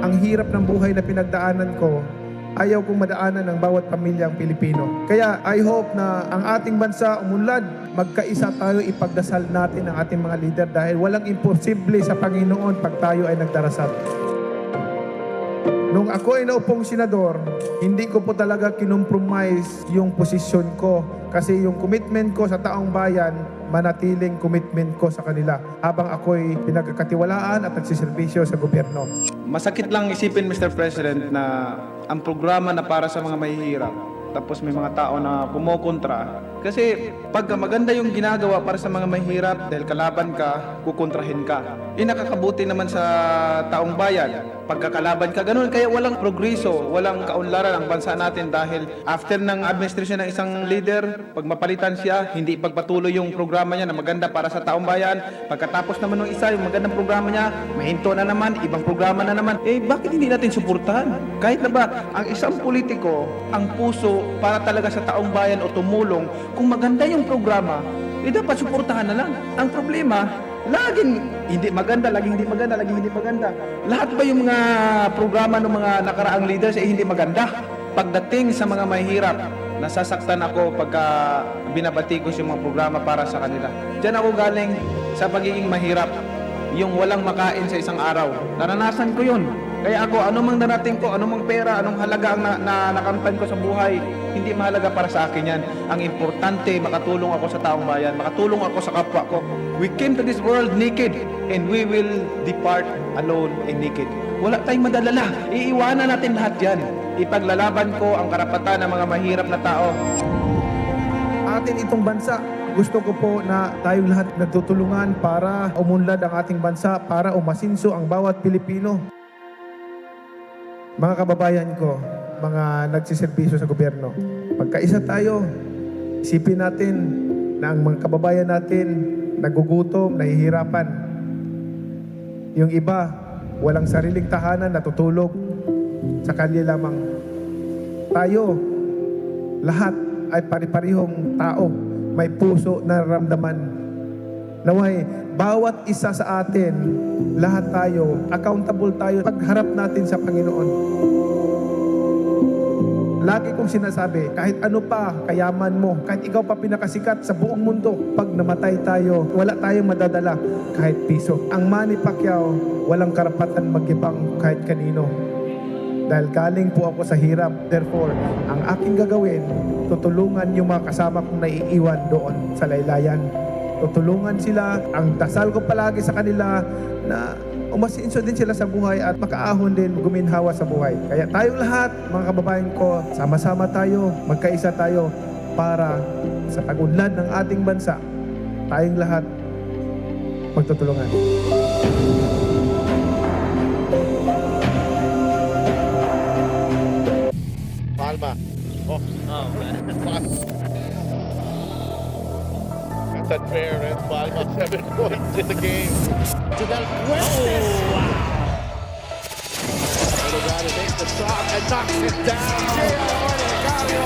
Ang hirap ng buhay na pinagdaanan ko, ayaw kong madaanan ng bawat pamilyang Pilipino. Kaya I hope na ang ating bansa umunlad, magkaisa tayo, ipagdasal natin ang ating mga leader dahil walang imposible sa Panginoon pag tayo ay nagdarasal. Nung ako ay naupong senador, hindi ko po talaga kinompromise yung posisyon ko kasi yung commitment ko sa taong bayan, manatiling commitment ko sa kanila habang ako'y pinagkakatiwalaan at nagsiservisyo sa gobyerno. Masakit lang isipin, Mr. President, na ang programa na para sa mga mahihirap, tapos may mga tao na kumokontra. Kasi pag maganda yung ginagawa para sa mga mahihirap, dahil kalaban ka, kukontrahin ka. Nakakabuti naman sa taong bayan. Pagkakalaban ka, ganun. Kaya walang progreso, walang kaunlaran ang bansa natin dahil after ng administration ng isang leader, pag mapalitan siya, hindi pagpatuloy yung programa niya na maganda para sa taong bayan. Pagkatapos naman ng isa, yung magandang programa niya, mahinto na naman, ibang programa na naman. Bakit hindi natin suportahan? Kahit na ba, ang isang politiko, ang puso para talaga sa taong bayan o tumulong, kung maganda yung programa, dapat suportahan na lang. Ang problema, laging hindi maganda, laging hindi maganda, laging hindi maganda. Lahat ba yung mga programa ng mga nakaraang leaders ay hindi maganda? Pagdating sa mga mahihirap, nasasaktan ako pagka binabati ko yung mga programa para sa kanila. Diyan ako galing sa pagiging mahirap. Yung walang makain sa isang araw. Naranasan ko yun. Kaya ako, anumang darating ko, anumang pera, anong halaga ang nakamtan ko sa buhay, hindi mahalaga para sa akin yan. Ang importante, makatulong ako sa taong bayan, makatulong ako sa kapwa ko. We came to this world naked, and we will depart alone and naked. Wala tayong madalala. Iiwanan natin lahat yan. Ipaglalaban ko ang karapatan ng mga mahirap na tao. Atin itong bansa, gusto ko po na tayong lahat nagtutulungan para umunlad ang ating bansa, para umasinso ang bawat Pilipino. Mga kababayan ko, mga nagsiservisyo sa gobyerno, pagkaisa tayo, isipin natin na ang mga kababayan natin nagugutom, nahihirapan. Yung iba, walang sariling tahanan, natutulog sa kalye lamang. Tayo, lahat ay pari-parihong tao, may puso na nararamdaman. Naway, bawat isa sa atin, lahat tayo, accountable tayo pagharap natin sa Panginoon. Lagi kong sinasabi, kahit ano pa kayaman mo, kahit ikaw pa pinakasikat sa buong mundo, pag namatay tayo, wala tayong madadala kahit piso. Ang Manny Pacquiao, walang karapatan magibang kahit kanino. Dahil galing po ako sa hirap. Therefore, ang aking gagawin, tutulungan yung mga kasama kong naiiwan doon sa laylayan. Tutulungan sila. Ang dasal ko palagi sa kanila na umasinso din sila sa buhay at makaahon din, guminhawa sa buhay. Kaya tayong lahat, mga kababayan ko, sama-sama tayo, magkaisa tayo para sa pag-unlad ng ating bansa, tayong lahat magtutulungan. Palma. Oh, that's unfair, and Palma 7 points in the game. To Del Fuentes. Oh, wow. Delgado takes the shot and knocks it down.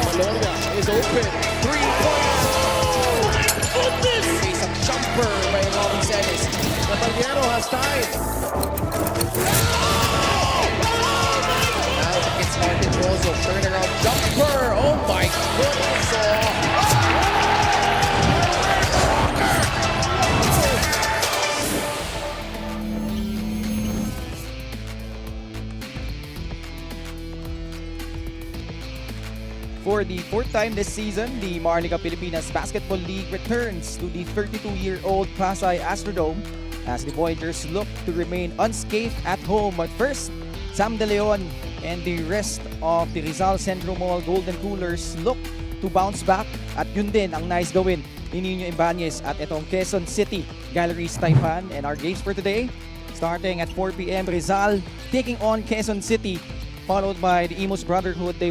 Valoria is open. 3-pointer. Oh, my goodness! Face a jumper by Robin Celis. Caballero has tied. Now it gets started also. Turnaround jumper. Oh my goodness. For the fourth time this season, the Maharlika Pilipinas Basketball League returns to the 32-year-old Pasay Astrodome as the Voyagers look to remain unscathed at home. But first, Sam De Leon and the rest of the Rizal Centro Mall Golden Coolers look to bounce back at yun din ang nice gawin ni Nino Ibanez at itong Quezon City Galleries Taipan. And our games for today, starting at 4 p.m. Rizal taking on Quezon City, followed by the Imus Brotherhood. They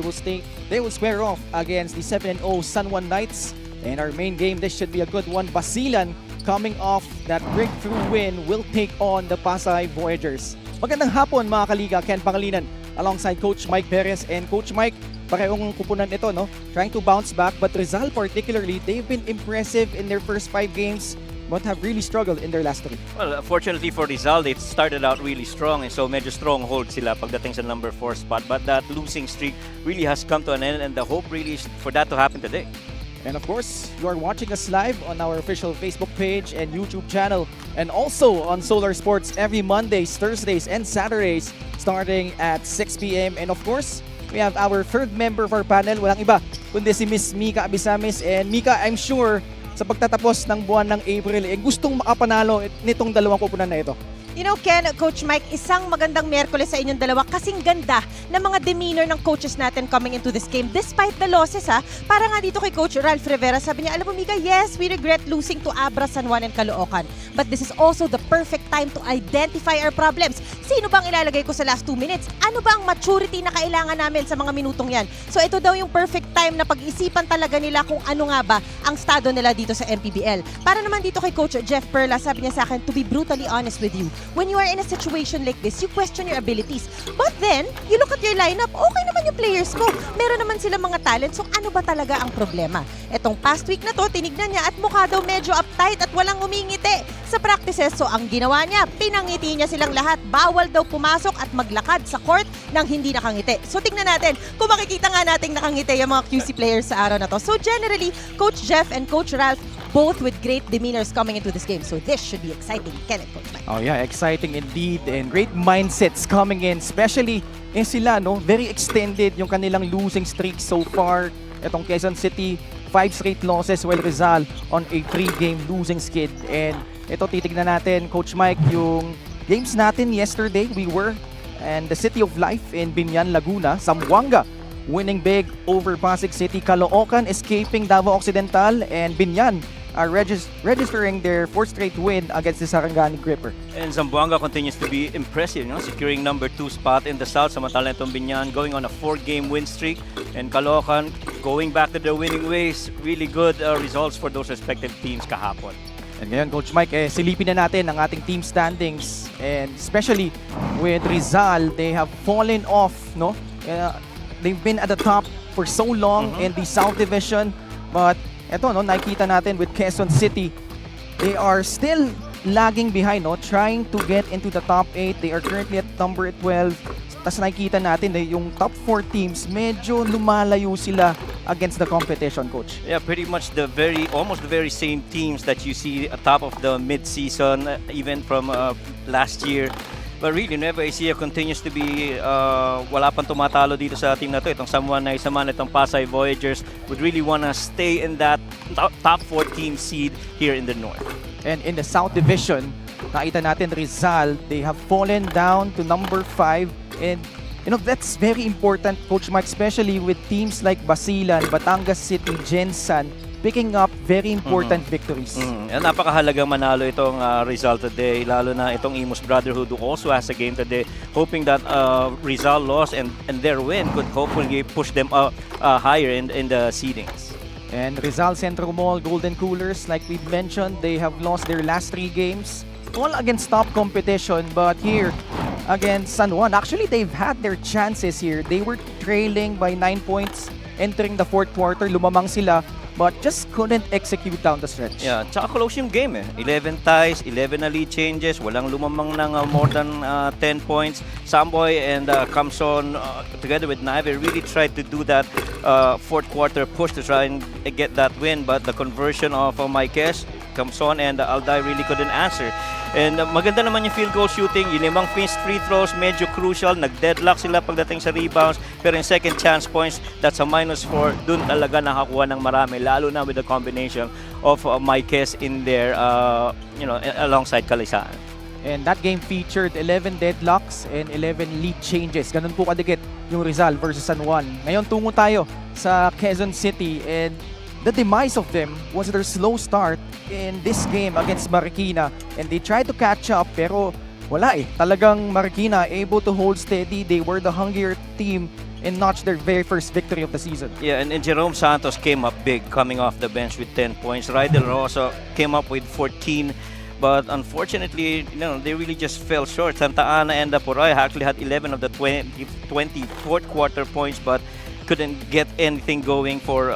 will square off against the 7-0 San Juan Knights. And our main game, this should be a good one. Basilan, coming off that breakthrough win, will take on the Pasay Voyagers. Magandang hapon mga kaliga, Ken Pangilinan alongside Coach Mike Perez. And Coach Mike, parehong kupunan ito, no? Trying to bounce back, but Rizal particularly, they've been impressive in their first 5 games. but have really struggled in their last 3. Well, fortunately for Rizal, they started out really strong, and so medyo stronghold sila pagdating sa number 4 spot. But that losing streak really has come to an end, and the hope really is for that to happen today. And of course, you are watching us live on our official Facebook page and YouTube channel, and also on Solar Sports every Mondays, Thursdays, and Saturdays starting at 6 p.m. And of course, we have our third member of our panel, walang iba kundi si Miss Mika Abisamis. And Mika, I'm sure sa pagtatapos ng buwan ng April, gustong makapanalo nitong dalawang kupunan na ito. You know, Ken, Coach Mike, isang magandang Miyerkules sa inyong dalawa kasing ganda ng mga demeanor ng coaches natin coming into this game despite the losses, ha. Para nga dito kay Coach Ralph Rivera, sabi niya, alam mo Mika, yes, we regret losing to Abra, San Juan, and Caloocan. But this is also the perfect time to identify our problems. Sino bang ilalagay ko sa last 2 minutes? Ano ba ang maturity na kailangan namin sa mga minutong yan? So ito daw yung perfect time na pag-isipan talaga nila kung ano nga ba ang estado nila dito sa MPBL. Para naman dito kay Coach Jeff Perla, sabi niya sa akin, to be brutally honest with you, when you are in a situation like this, you question your abilities. But then, you look at your lineup, okay naman yung players mo. Meron naman sila mga talent, so ano ba talaga ang problema? Etong past week na to, tinignan niya at mukha daw medyo uptight at walang umingiti sa practices. So ang ginawa niya, pinangiti niya silang lahat. Bawal daw pumasok at maglakad sa court nang hindi nakangiti. So tingnan natin kung makikita nga nating nakangiti yung mga QC players sa araw na to. So generally, Coach Jeff and Coach Ralph both with great demeanors coming into this game. So this should be exciting. Kenneth, Coach Mike. Oh yeah, exciting indeed, and great mindsets coming in, especially sila, no, very extended yung kanilang losing streak so far. Itong Quezon City, 5 straight losses, while Rizal on a 3-game losing skid. And ito, titignan natin, Coach Mike, yung games natin yesterday. We were and the City of Life in Binyan, Laguna, Zamboanga winning big over Pasig City, Caloocan escaping Davao Occidental, and Binyan are registering their 4th straight win against the Sarangani Gripper. And Zamboanga continues to be impressive, securing number 2 spot in the South. Samantala itong Binyan going on a 4-game win streak. And Caloocan going back to their winning ways. Really good results for those respective teams kahapon. And ngayon, Coach Mike, silipin na natin ang ating team standings. And especially with Rizal, they have fallen off, no? They've been at the top for so long in the South Division. But eto, no, nakikita natin with Quezon City, they are still lagging behind, no, trying to get into the top 8. They are currently at number 12. Tapos nakikita natin na yung top 4 teams, medyo lumalayo sila against the competition, Coach. Yeah, pretty much almost the very same teams that you see at top of the mid-season, even from last year. But really, Nueva Ecija continues to be wala pang tumatalo dito sa team na to. Itong San Juan na isa man, itong Pasay Voyagers would really want to stay in that top 14 seed here in the North. And in the South Division, nakita natin Rizal, they have fallen down to number 5. And that's very important, Coach Mike, especially with teams like Basilan, Batangas City, Gensan, picking up very important victories. And napakahalagang manalo itong Rizal today, lalo na itong Imus Brotherhood who also has a game today, hoping that Rizal loss and their win could hopefully push them up higher in the seedings. And Rizal Centro Mall, Golden Coolers, like we mentioned, they have lost their last 3 games, all against top competition. But here, against San Juan, actually they've had their chances here. They were trailing by 9 points entering the 4th quarter, lumamang sila, but just couldn't execute down the stretch. Yeah, tsaka close yung game 11 ties, 11 na lead changes, walang lumamang ng more than 10 points. Samboy and Kamson together with Naive really tried to do that 4th quarter push to try and get that win, but the conversion of Maikes, Kamson and Alday really couldn't answer. And maganda naman yung field goal shooting, yung 5 missed free throws, medyo crucial, nag-deadlock sila pagdating sa rebounds, pero yung second chance points, that's a -4, dun talaga nakakuha ng marami, lalo na with the combination of Maikes in there, alongside Kalisaan. And that game featured 11 deadlocks and 11 lead changes. Ganun po kadikit yung Rizal versus San Juan. Ngayon tungo tayo sa Quezon City, and the demise of them was their slow start in this game against Marikina, and they tried to catch up pero wala Talagang Marikina able to hold steady. They were the hungrier team and notched their very first victory of the season. Yeah, and Jerome Santos came up big coming off the bench with 10 points. Rydel Rosa came up with 14. But unfortunately, they really just fell short. Santa Ana and Puray actually had 11 of the 20 4th quarter points, but couldn't get anything going for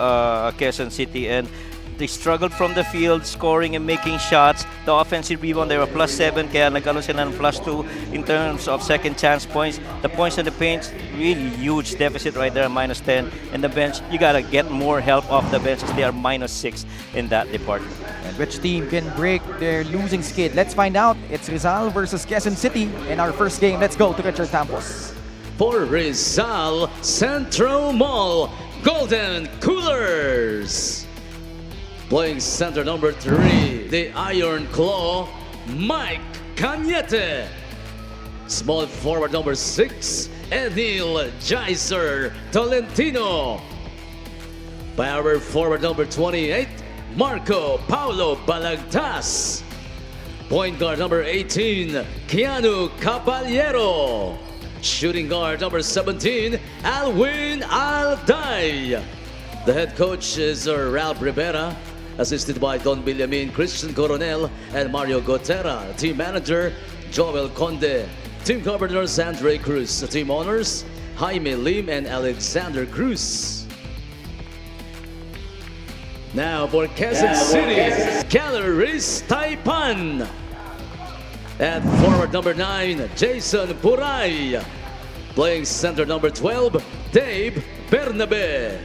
Quezon City. And They struggled from the field, scoring and making shots. The offensive rebound, they were +7, kaya nagkaroon sila ng +2 in terms of second chance points. The points in the paint, really huge deficit right there, -10. And the bench, you gotta get more help off the bench as they are -6 in that department. And which team can break their losing skid? Let's find out. It's Rizal versus Quezon City in our first game. Let's go to Richard Campos. For Rizal Central Mall Golden Coolers. Playing center number 3, the Iron Claw, Mike Cañete. Small forward number 6, Edil Jaiser Tolentino. Power forward number 28, Marco Paulo Balagtas. Point guard number 18, Keanu Caballero. Shooting guard number 17, Alwin Alday. The head coach is Ralph Rivera, assisted by Don Villamin, Christian Coronel, and Mario Gotera. Team manager, Joel Conde. Team governors, Andre Cruz. Team owners, Jaime Lim and Alexander Cruz. Now for Quezon City, Calories Taipan. At forward number 9, Jason Puray. Playing center number 12, Dave Bernabe.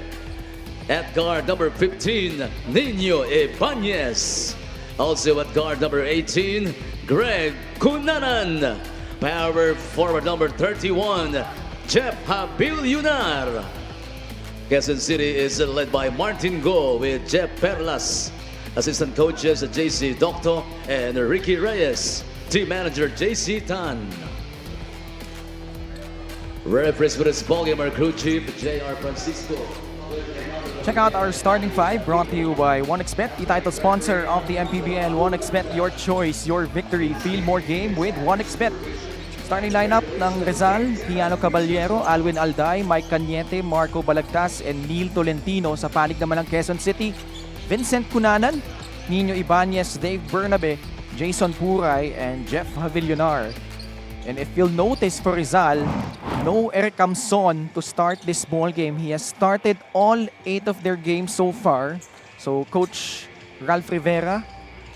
At guard number 15, Nino Ibanez. Also at guard number 18, Greg Cunanan. Power forward number 31, Jeff Habiliunar. Quezon City is led by Martin Go with Jeff Perlas. Assistant coaches JC Docto and Ricky Reyes. Team manager JC Tan. Referees for this ball game, our crew chief JR Francisco. Check out our starting five, brought to you by 1xBet, the title sponsor of the MPBL. 1xBet, your choice, your victory. Feel more game with 1xBet. Starting lineup ng Rizal, Keanu Caballero, Alwin Alday, Mike Cañete, Marco Balagtas, and Neil Tolentino. Sa panig naman ng Quezon City, Vincent Cunanan, Nino Ibanez, Dave Bernabe, Jason Puray, and Jeff Havillonar. And if you'll notice for Rizal, no Eric Camson to start this ball game. He has started all 8 of their games so far. So Coach Ralph Rivera,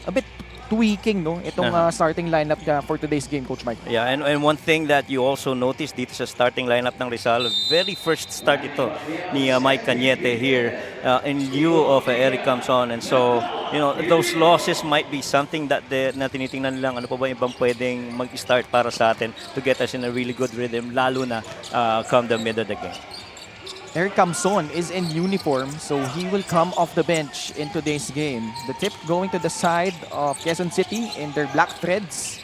a bit tweaking itong starting lineup niya for today's game, Coach Mike. Yeah, and one thing that you also notice dito sa starting lineup ng Rizal, very first start ito ni Mike Cañete here in lieu of Eric Camson. And so, you know, those losses might be something that na tinitingnan lang ano pa ba ibang pwedeng mag-start para sa atin to get us in a really good rhythm, lalo na come the middle of the game. Eric Camson is in uniform, so he will come off the bench in today's game. The tip going to the side of Quezon City in their black threads.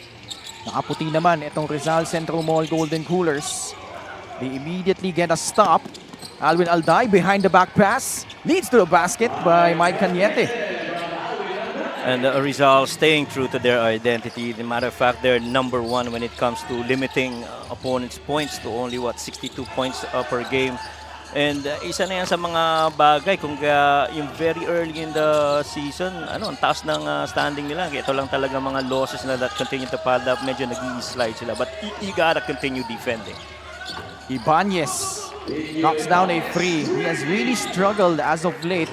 Nakaputi naman itong Rizal Central Mall Golden Coolers. They immediately get a stop. Alwin Alday behind the back pass. Leads to the basket by Mike Cañete. And Rizal staying true to their identity. As a matter of fact, they're number 1 when it comes to limiting opponents' points to only 62 points per game. And isa na yan sa mga bagay kung yung very early in the season, ang taas ng standing nila. Ito lang talaga mga losses na that continue to pile up. Medyo nag-i-slide sila. But you gotta continue defending. Ibanez knocks down a free. He has really struggled as of late.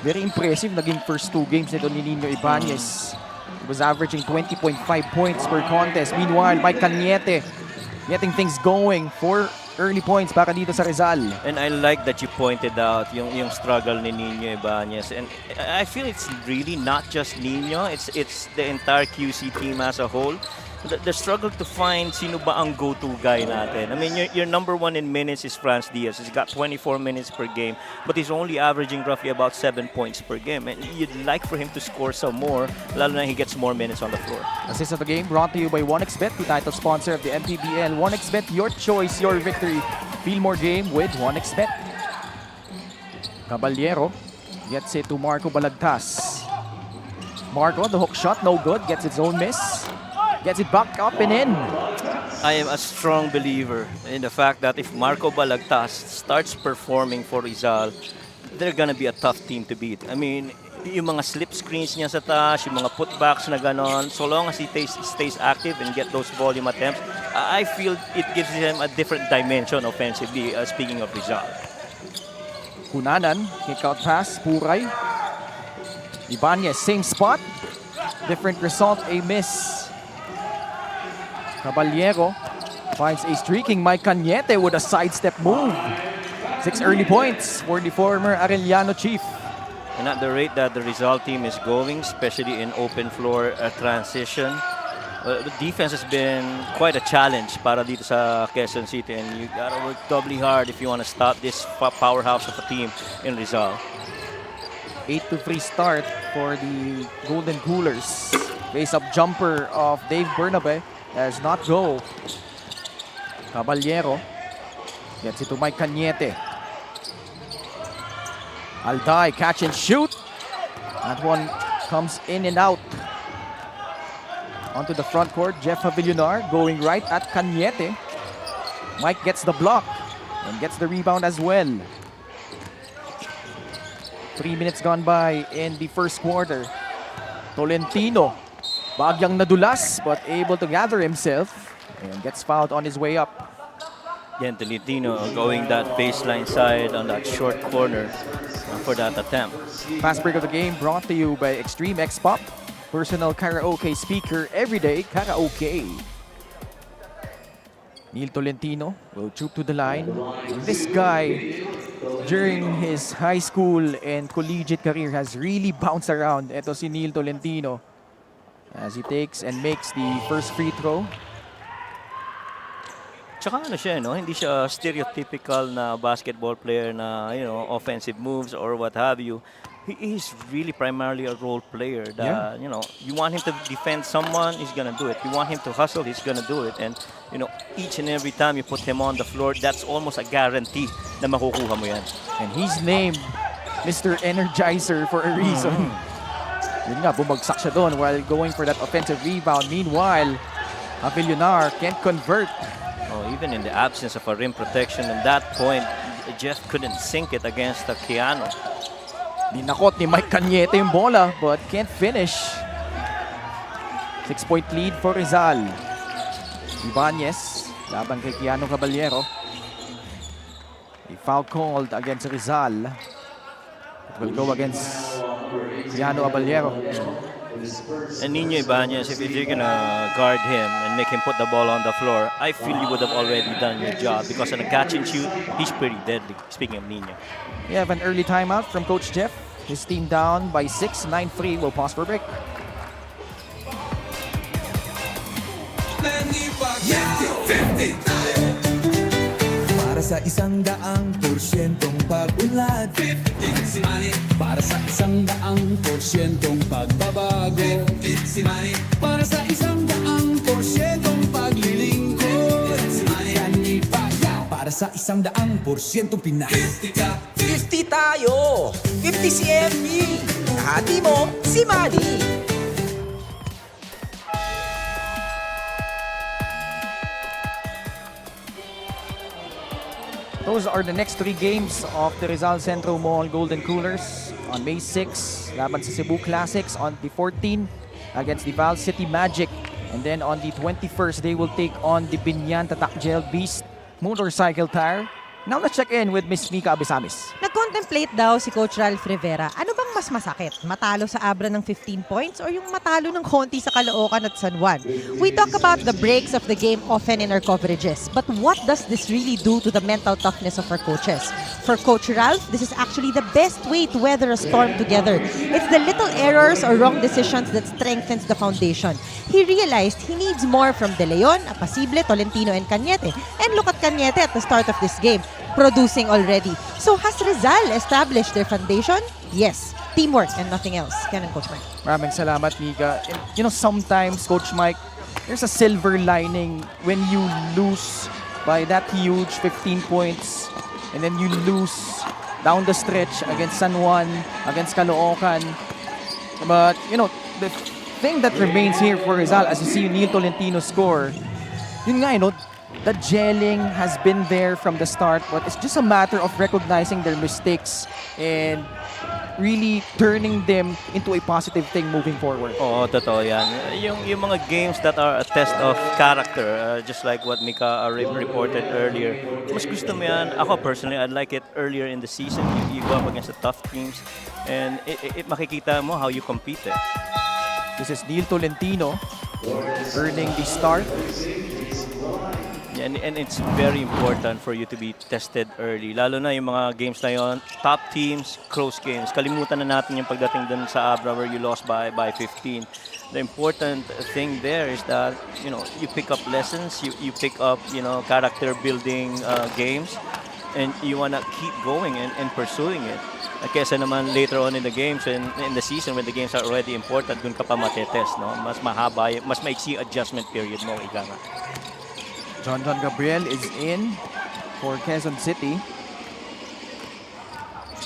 Very impressive naging first 2 games nito ni Nino Ibanez. He was averaging 20.5 points per contest. Meanwhile, Mike Cañete getting things going for early points para dito sa Rizal. And I like that you pointed out yung struggle ni Nino Ibanez. And I feel it's really not just Nino, it's the entire QC team as a whole. The struggle to find sino ba ang go-to guy natin. I mean, your number 1 in minutes is Franz Diaz. He's got 24 minutes per game, but he's only averaging roughly about 7 points per game. And you'd like for him to score some more, lalo na he gets more minutes on the floor. Assist of the game brought to you by 1xBet, the title sponsor of the MPBL. 1xBet, your choice, your victory. Feel more game with 1xBet. Caballero gets it to Marco Balagtas. Marco, the hook shot, no good. Gets its own miss. Gets it back up and in. I am a strong believer in the fact that if Marco Balagtas starts performing for Rizal, they're gonna be a tough team to beat. I mean, yung mga slip screens niya sa taas, yung mga putbacks na ganon, so long as he stays active and get those volume attempts, I feel it gives him a different dimension offensively, speaking of Rizal. Cunanan, kick out pass, Puray. Ibanez, same spot. Different result, a miss. Caballero finds a streaking Mike Cañete with a sidestep move. 6 early points for the former Arellano Chief. And at the rate that the Rizal team is going, especially in open floor transition, the defense has been quite a challenge para dito sa Quezon City, and you gotta work doubly hard if you want to stop this powerhouse of a team in Rizal. 8-3 start for the Golden Coolers. Face-up jumper of Dave Bernabe does not go. Caballero gets it to Mike Cañete. Alday, catch and shoot. That one comes in and out. Onto the front court, Jeff Avillonar going right at Cañete. Mike gets the block and gets the rebound as well. 3 minutes gone by in the first quarter. Tolentino, bagyang nadulas but able to gather himself and gets fouled on his way up. Again, Tolentino going that baseline side on that short corner for that attempt. Fast break of the game brought to you by Extreme X Pop. Personal karaoke speaker, everyday karaoke. Neil Tolentino will troop to the line. This guy, during his high school and collegiate career, has really bounced around. Ito si Neil Tolentino as he takes and makes the first free throw. Tsaka ano siya, no? Hindi siya stereotypical na basketball player na, offensive moves or what have you. He is really primarily a role player that, you want him to defend someone, he's gonna do it. You want him to hustle, he's gonna do it. And, each and every time you put him on the floor, that's almost a guarantee na makukuha mo yan. And he's named Mr. Energizer for a reason. Yun nga, bumagsak siya doon while going for that offensive rebound. Meanwhile, Avillonar can't convert. Oh, even in the absence of a rim protection, at that point, Jeff couldn't sink it against Keanu. Dinakot ni Mike Cañete yung bola but can't finish. 6-point lead for Rizal. Ibanez laban kay Keanu Caballero. A foul called against Rizal. It will go against Keanu Caballero. And Nino Ibanez, if you're gonna guard him and make him put the ball on the floor, I feel you would have already done your job because on a catch and shoot, he's pretty deadly. Speaking of Nino. We have an early timeout from Coach Jeff. His team down by 6, 9-3. We'll pause for a break. Para sa 100%'ong pag-unlad, 15 si Manny. Para sa 100%'ong pagbabago, 15 si Manny. Para sa 100%'ong paglilingkod, 15 si Manny. Para sa 100%'ong Pinas, 50 ka. 50 tayo, 50 si MB. Hati mo si Manny. Those are the next 3 games of the Rizal Centro Mall Golden Coolers. On May 6, laban sa Cebu Classics. On the 14th, against the Val City Magic. And then on the 21st, they will take on the Binyan Tatakjel Beast Motorcycle Tire. Now let's check in with Miss Mika Abisamis. Nag-contemplate daw si Coach Ralph Rivera. Ano bang mas masakit? Matalo sa Abra ng 15 points or yung matalo ng konti sa Caloocan at San Juan? We talk about the breaks of the game often in our coverages. But what does this really do to the mental toughness of our coaches? For Coach Ralph, this is actually the best way to weather a storm together. It's the little errors or wrong decisions that strengthens the foundation. He realized he needs more from De Leon, Apasible, Tolentino, and Cañete. And look at Cañete at the start of this game, producing already. So has Rizal established their foundation? Yes. Teamwork and nothing else. Ganun, Coach Mike. Maraming salamat, Mika. And, sometimes, Coach Mike, there's a silver lining when you lose by that huge 15 points and then you lose down the stretch against San Juan, against Caloocan. But, the thing that remains here for Rizal, as you see Neil Tolentino score, yun nga, the gelling has been there from the start, but it's just a matter of recognizing their mistakes and really turning them into a positive thing moving forward. Oo, totoo yan. Yung mga games that are a test of character, just like what Mika reported earlier, mas gusto mo yan. Ako personally, I'd like it earlier in the season. You go up against the tough teams and it makikita mo how you compete. This is Neil Tolentino earning the start. And it's very important for you to be tested early. Lalo na yung mga games na yon, top teams, close games. Kalimutan na natin yung pagdating dun sa Abra where you lost by 15. The important thing there is that, you know, you pick up lessons, you pick up, you know, character building games, and you wanna keep going and pursuing it. Kesa naman later on in the games and in the season when the games are already important, dun ka pa matetest, no? Mas mahaba, mas maiksi adjustment period mo, ika nga. John Gabriel is in for Quezon City.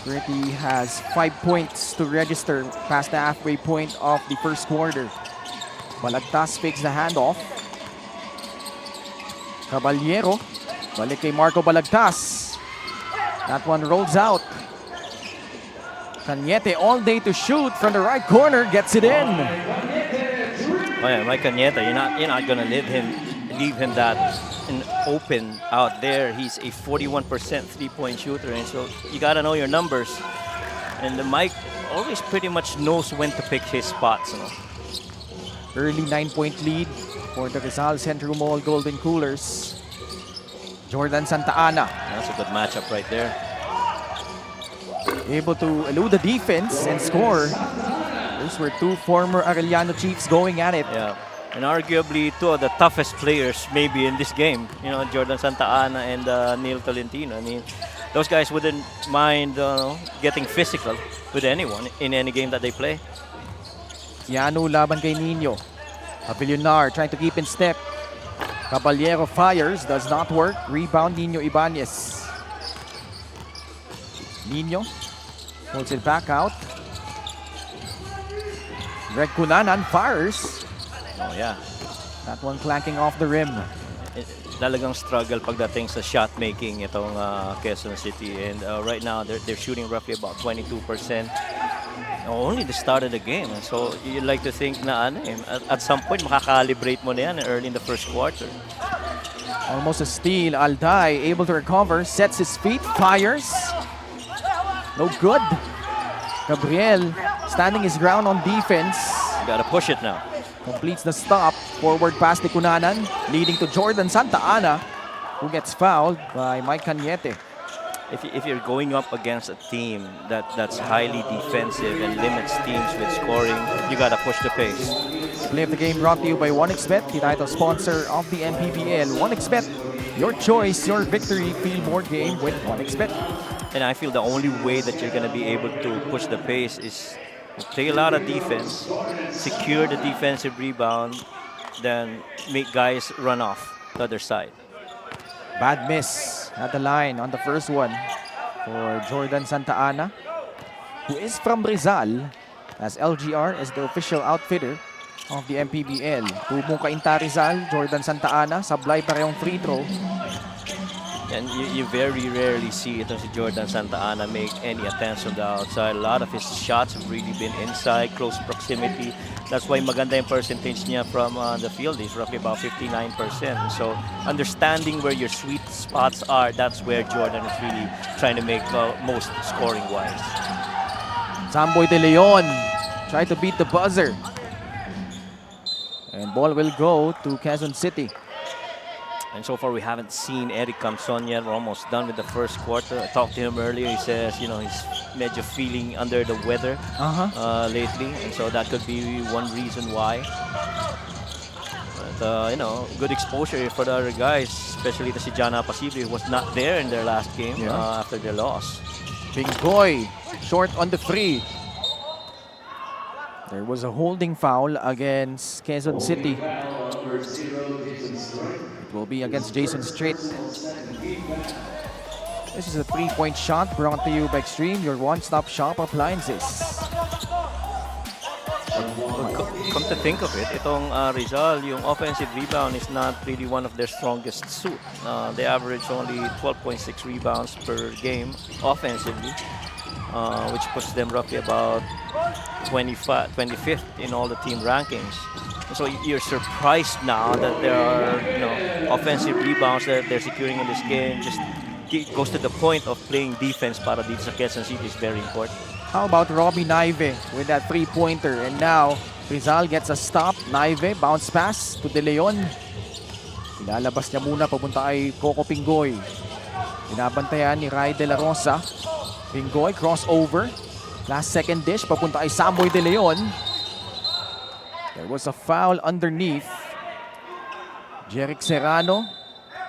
Pretty has 5 points to register past the halfway point of the first quarter. Balagtas fakes the handoff. Caballero. Balik kay Marco Balagtas. That one rolls out. Cañete all day to shoot from the right corner. Gets it in. Oh yeah, Mike Cañete, you're not gonna leave him that open out there. He's a 41% three-point shooter, and so you gotta know your numbers. And the Mike always pretty much knows when to pick his spots. You know? Early 9-point lead for the Rizal Centro Mall Golden Coolers. Jordan Santa Ana That's a good matchup right there. able to elude the defense and score. Those were two former Arellano Chiefs going at it. Yeah, and arguably two of the toughest players maybe in this game. You know, Jordan Santa Ana and Neil Tolentino. I mean, those guys wouldn't mind getting physical with anyone in any game that they play. Yano laban kay Nino. Avillonar trying to keep in step. Caballero fires, does not work. Rebound Nino Ibanez. Nino pulls it back out. Greg Cunanan fires. Oh yeah, That one clanking off the rim. talagang struggle pagdating sa shot making itong Quezon City, and right now they're shooting roughly about 22%. Only the start of the game, so you like to think na at some point makakalibrate mo na yan early in the first quarter. Almost a steal. Alday able to recover, sets his feet, fires. No good. Gabriel standing his ground on defense. You gotta push it now. Completes the stop. Forward pass to Cunanan, leading to Jordan Santa Ana, who gets fouled by Mike Cañete. If you're going up against a team that's highly defensive and limits teams with scoring, you gotta push the pace. Play of the game brought to you by 1xBet, the title sponsor of the MPBL. 1xBet, your choice, your victory. Feel more game with 1xBet. And I feel the only way that you're gonna be able to push the pace is to play a lot of defense, secure the defensive rebound, then make guys run off the other side. Bad miss at the line on the first one for Jordan Santa Ana, who is from Rizal, as LGR is the official outfitter of the MPBL. Tubong kainta Rizal, Jordan Santa Ana, sablay parehong free throw. And you very rarely see ito si Jordan Santa Ana make any attempts on the outside. A lot of his shots have really been inside, close proximity. That's why maganda yung percentage niya from the field. He's roughly about 59%. So understanding where your sweet spots are, that's where Jordan is really trying to make most scoring-wise. Samboy De Leon try to beat the buzzer. And ball will go to Quezon City. And so far, we haven't seen Eric Camson yet. We're almost done with the first quarter. I talked to him earlier. He says, you know, he's medyo feeling under the weather lately. And so that could be one reason why. But, you know, good exposure for the other guys, especially the si John Apasible, who was not there in their last game after their loss. Bingoy short on the free. There was a holding foul against Quezon City. It will be against Jason Strait. This is a three-point shot brought to you by Extreme, your one-stop shop appliances. Come to think of it, itong Rizal, yung offensive rebound is not really one of their strongest suit. They average only 12.6 rebounds per game offensively, which puts them roughly about 25th in all the team rankings. So you're surprised now that there are offensive rebounds that they're securing in this game. Just goes to the point of playing defense para dito sa Quezon City is very important. How about Robbie Naive with that three-pointer? And now, Rizal gets a stop. Naive, bounce pass to De Leon. Ilalabas niya muna, papunta kay Coco Pingoy. Binabantayan ni Ray De La Rosa. Pingoy, crossover. Last second dish, papunta kay Samboy De Leon. There was a foul underneath. Jeric Serrano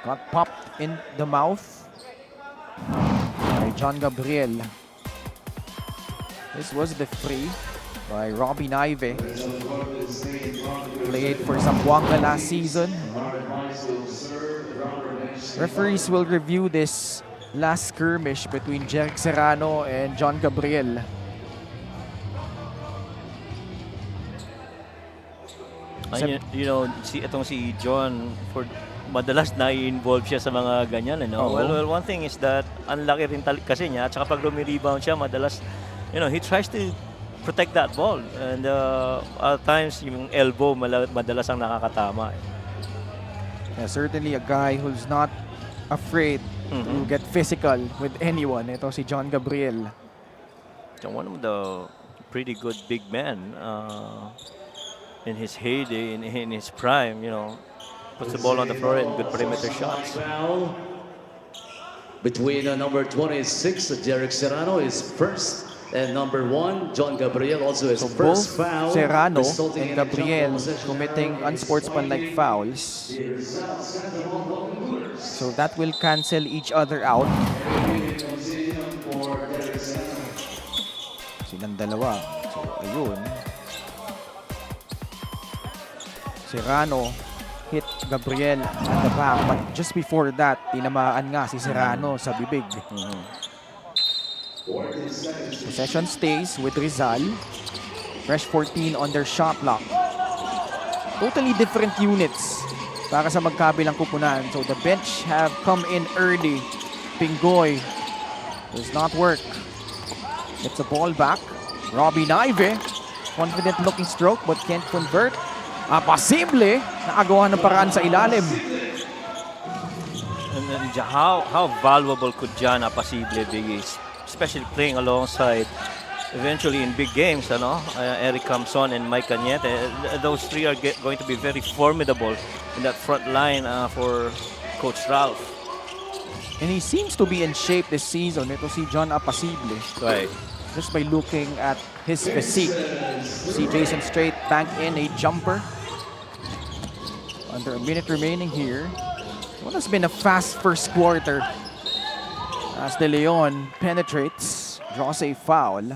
got popped in the mouth by John Gabriel. This was the free by Robbie Naive. Played for Zamboanga last season. Referees will review this last skirmish between Jeric Serrano and John Gabriel. Itong si John, madalas na-involve siya sa mga ganyan. Well, one thing is that unlucky rin kasi niya. At saka pag rebound siya, madalas he tries to protect that ball, and at times yung elbow madalas ang nakakatama. Yeah, certainly a guy who's not afraid to get physical with anyone. Ito si John Gabriel. One of the pretty good big men in his heyday, in his prime. Puts the ball on the floor and good perimeter shots. Between number 26, Jeric Serrano is first. And number 1, John Gabriel also his first foul. Serrano and Gabriel committing unsportsmanlike fouls. So that will cancel each other out. Silang dalawa. So ayun. Serrano hit Gabriel at the back, but just before that, tinamaan nga si Serrano sa bibig. Possession stays with Rizal. Fresh 14 on their shot clock. Totally different units para sa magkabilang kupunan. So the bench have come in early. Pingoy does not work. Gets the ball back. Robbie Naive. Confident looking stroke but can't convert. Posible. Nakagawa ng paraan sa ilalim. And how valuable could John Apasible be? Especially playing alongside, eventually in big games, Eric Camson and Mike Cañete. Those three are going to be very formidable in that front line for Coach Ralph. And he seems to be in shape this season. Ito si John Apasible. Right. Just by looking at his physique. See Jason Strait bank in a jumper. Under a minute remaining here. What has been a fast first quarter as De Leon penetrates, draws a foul.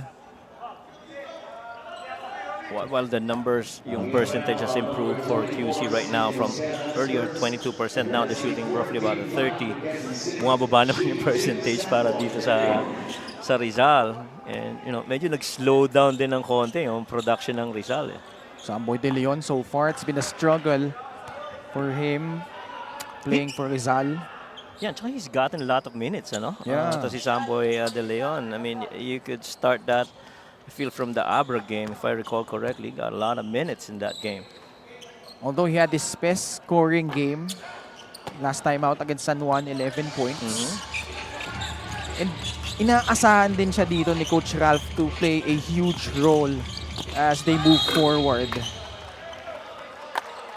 While the numbers, yung percentage has improved for QC right now from earlier 22%, now they're shooting roughly about 30. Bumababa naman yung percentage para dito sa Rizal. And medyo nag-slow down din ng konti yung production ng Rizal. Samboy De Leon, so far it's been a struggle for him playing for Rizal. Yeah, tsaka he's gotten a lot of minutes, Yeah. Ito si Samboy De Leon. I mean, you could start that, I feel, from the Abra game, if I recall correctly. Got a lot of minutes in that game. Although he had his best scoring game last time out against San Juan, 11 points. And inaasahan din siya dito ni Coach Ralph to play a huge role as they move forward.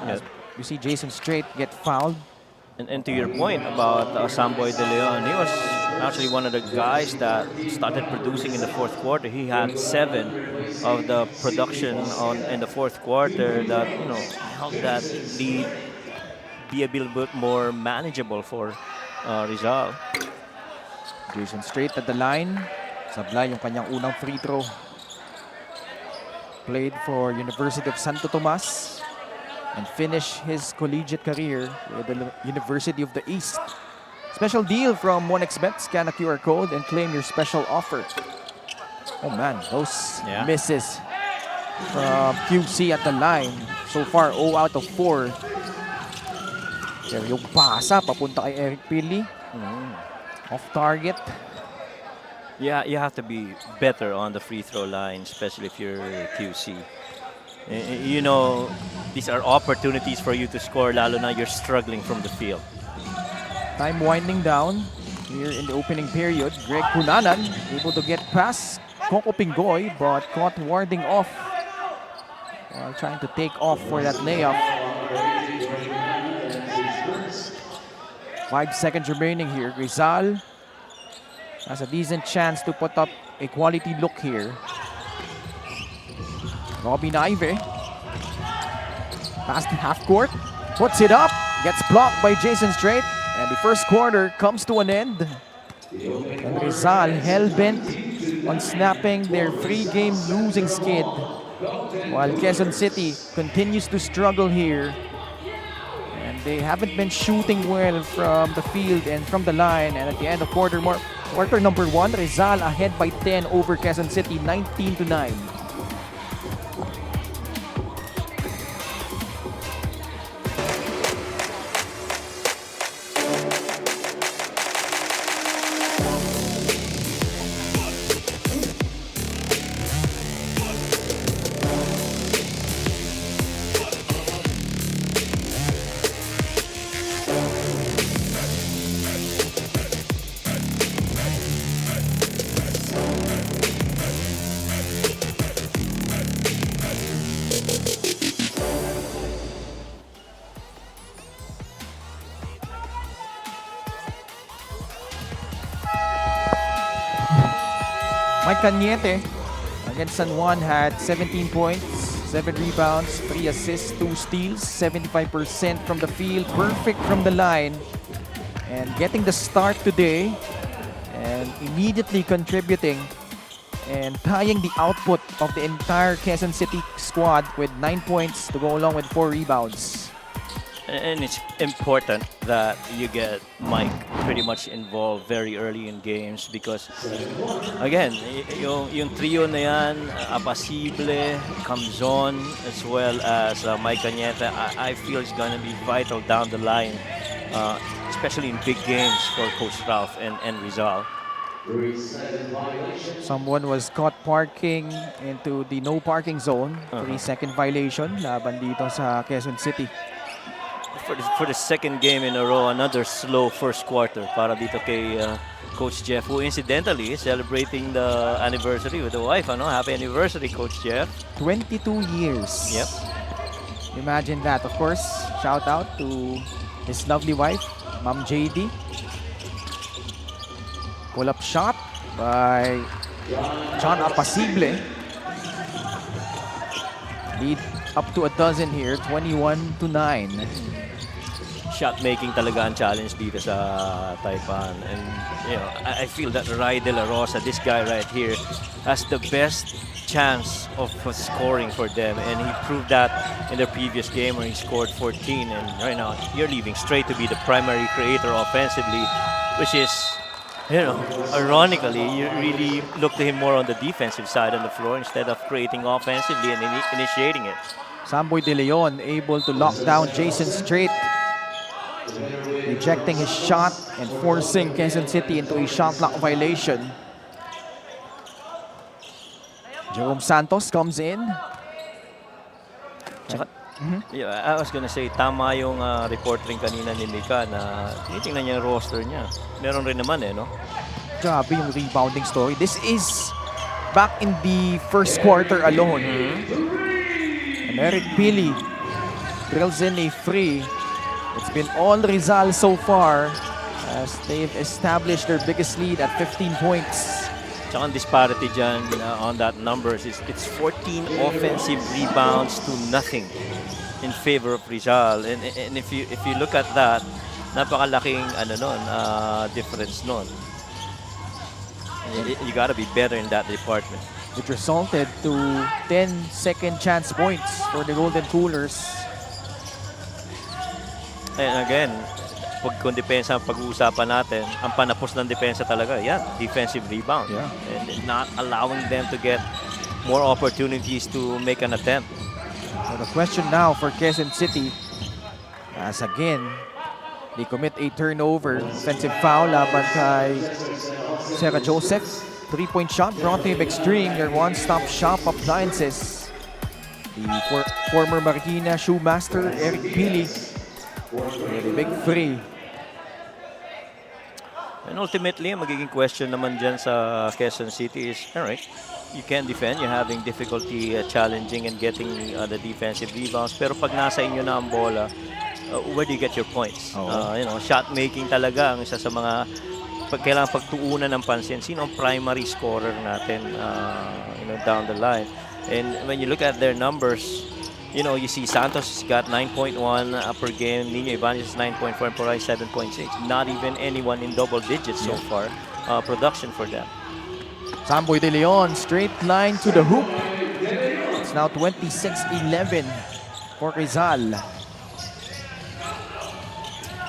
Yeah. You see Jason Strait get fouled. And to your point about Samboy De Leon, he was actually one of the guys that started producing in the fourth quarter. He had 7 of the production in the fourth quarter that helped that lead be a little bit more manageable for Rizal. Jason Strait at the line. Sablay yung kanyang unang free throw. Played for University of Santo Tomas and finished his collegiate career with the University of the East. Special deal from 1xBet. Scan a QR code and claim your special offer. Oh man, those misses. from QC at the line. So far, 0 out of 4. Pero yung pasa, papunta kay Eric Pili. Off target. Yeah, you have to be better on the free throw line, especially if you're QC. You know, these are opportunities for you to score, lalo na you're struggling from the field. Time winding down here in the opening period. Greg Punanan able to get past Coco Pingoy but caught warding off while trying to take off for that layup. 5 seconds remaining here. Rizal has a decent chance to put up a quality look here. Robin Ive past half court, puts it up, gets blocked by Jason Strait, and the first quarter comes to an end. And Rizal hell-bent on snapping their 3-game losing skid, while Quezon City continues to struggle here. And they haven't been shooting well from the field and from the line. And at the end of quarter number 1, Rizal ahead by 10 over Quezon City, 19-9. Mike Cañete against San Juan had 17 points, 7 rebounds, 3 assists, 2 steals, 75% from the field, perfect from the line, and getting the start today and immediately contributing and tying the output of the entire Quezon City squad with 9 points to go along with 4 rebounds. And it's important that you get Mike pretty much involved very early in games because, again, yung trio na yan, Apasible, Camzon, as well as Mike Cañete, I feel is going to be vital down the line, especially in big games for Coach Ralph and Rizal. Someone was caught parking into the no parking zone. 3-second violation laban dito sa Quezon City. For the second game in a row, another slow first quarter para dito kay Coach Jeff, who incidentally is celebrating the anniversary with the wife. Ano? Happy anniversary, Coach Jeff. 22 years. Yep. Imagine that. Of course, shout out to his lovely wife, Ma'am JD. Pull-up shot by John Apasible. Lead up to a dozen here, 21-9. Shot making talaga ang challenge dito sa Taipan. And you know, I feel that Ray De La Rosa, this guy right here, has the best chance of scoring for them. And he proved that in the previous game where he scored 14. And right now, you're leaving straight to be the primary creator offensively, which is, you know, ironically, you really look to him more on the defensive side of the floor instead of creating offensively and initiating it. Samboy De Leon able to lock down Jason Strait, rejecting his shot and forcing Quezon City into a shot clock violation. Jerome Santos comes in. Yeah, I was gonna say, tama yung report rin kanina ni Mika na tinitingnan niya yung roster niya. Meron rin naman no? Grabe yung rebounding story. This is back in the first quarter alone. And Eric Pili drills in a free. It's been all Rizal so far as they've established their biggest lead at 15 points. Tsaka ang disparity dyan on that numbers is it's 14 offensive rebounds to nothing in favor of Rizal. And if you look at that, napakalaking difference nun. You gotta be better in that department. It resulted to 10 second chance points for the Golden Coolers. And again, kung depensa ang pag-uusapan natin, ang panapos ng depensa talaga, yan, defensive rebound. Yeah. And not allowing them to get more opportunities to make an attempt. So the question now for Quezon City, as again, they commit a turnover, offensive foul laban kay Sarah Joseph. 3-point shot brought to you by Extreme, your one-stop shop appliances. The former Marikina shoemaster Eric Pili with a big free. And ultimately, ang magiging question naman dyan sa Quezon City is, all right, you can defend, you're having difficulty challenging and getting the defensive rebounds. Pero pag nasa inyo na ang bola, where do you get your points? You know, shot making talaga ang isa sa mga kailangan pagtuunan ng pansin. Sino ang primary scorer natin you know, down the line? And when you look at their numbers, you know, you see Santos got 9.1 per game, Nino Ibanez 9.4, and Poray 7.6. Not even anyone in double digits so far. Production for them. Samboy De Leon, straight line to the hoop. It's now 26-11 for Rizal.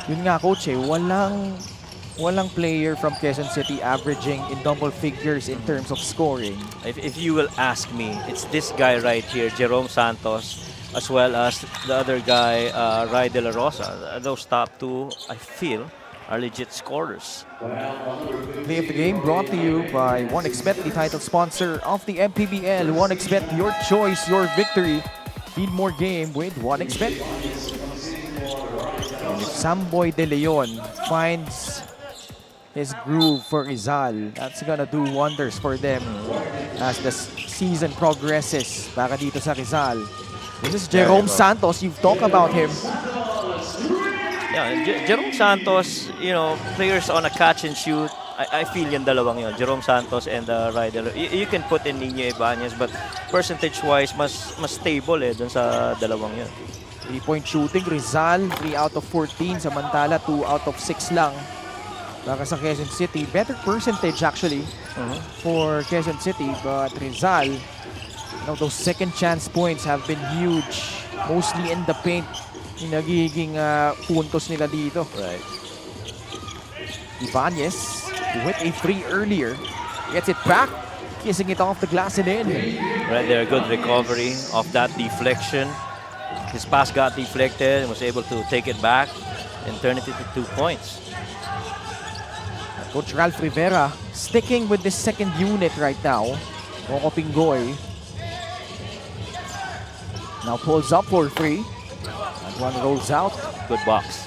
Yun nga, coach, walang player from Quezon City averaging in double figures in terms of scoring. If you will ask me, it's this guy right here, Jerome Santos, as well as the other guy, Ray De La Rosa. Those top two, I feel, are legit scorers. Play of the game brought to you by 1xBet, the title sponsor of the MPBL. 1xBet, your choice, your victory. Feed more game with 1xBet. And if Samboy De Leon finds his groove for Rizal, that's gonna do wonders for them as the season progresses para dito sa Rizal. This is Jerome Santos. You've talked about him. Yeah, Jerome Santos, you know, players on a catch and shoot. I feel yung dalawang yun, Jerome Santos and Ridel. You can put in Nino Ibanez, but percentage-wise, mas stable dun sa dalawang yun. 3-point shooting, Rizal, 3 out of 14. Samantala, 2 out of 6 lang para sa Quezon City. Better percentage actually for Quezon City, but Rizal, you know, those second chance points have been huge. Mostly in the paint, yung nagiging puntos nila dito. Right. Ibanez, who hit a free earlier, gets it back, kissing it off the glass and in. Right there, good recovery of that deflection. His pass got deflected and was able to take it back and turn it into 2 points. Coach Ralph Rivera sticking with the second unit right now. Coco Pingoy now pulls up for free. And one rolls out. Good box.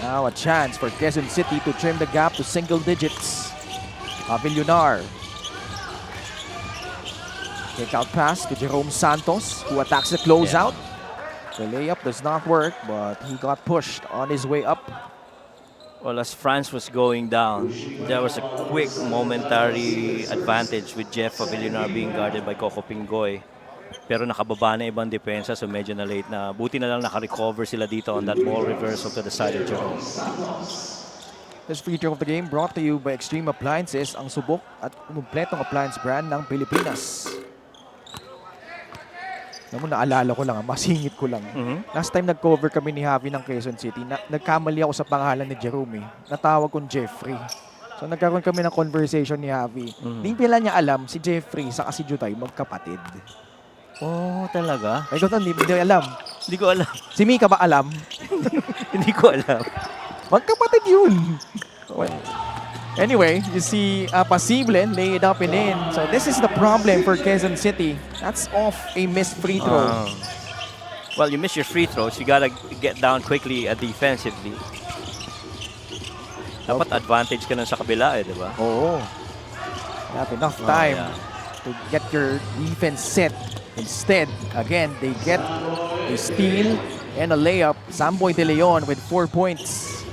Now a chance for Quezon City to trim the gap to single digits. Villunar. Take out pass to Jerome Santos, who attacks the closeout. The layup does not work, but he got pushed on his way up. Well, as France was going down, there was a quick momentary advantage with Jeff Villunar being guarded by Coco Pingoy. Pero nakababa na ibang depensa, so medyo na late na. Buti na lang naka-recover sila dito on that ball reversal to the side of Jerome. This feature of the game brought to you by Extreme Appliances, ang subok at kumpletong appliance brand ng Pilipinas. Alam mo, naalala ko lang, masingit ko lang. Last time nag-cover kami ni Javi ng Quezon City, nagkamali ako sa pangalan ni Jerome. Natawag kong Jeffrey. So nagkaroon kami ng conversation ni Javi. Hindi pala niya alam, si Jeffrey sa si Jutay magkapatid. Oh, talaga? Ay, ito, hindi alam. Hindi ko alam. Si Mika ba alam? Hindi ko alam. Magkapatid yun. Anyway, you see Pasible lay it up and in. So this is the problem for Quezon City. That's off a missed free throw. Well, you miss your free throws. You gotta get down quickly defensively. Dapat advantage ka nun sa kabila di ba? Oo. Not enough time to get your defense set. Instead, again, they get a steal and a layup. Samboy De Leon with 4 points.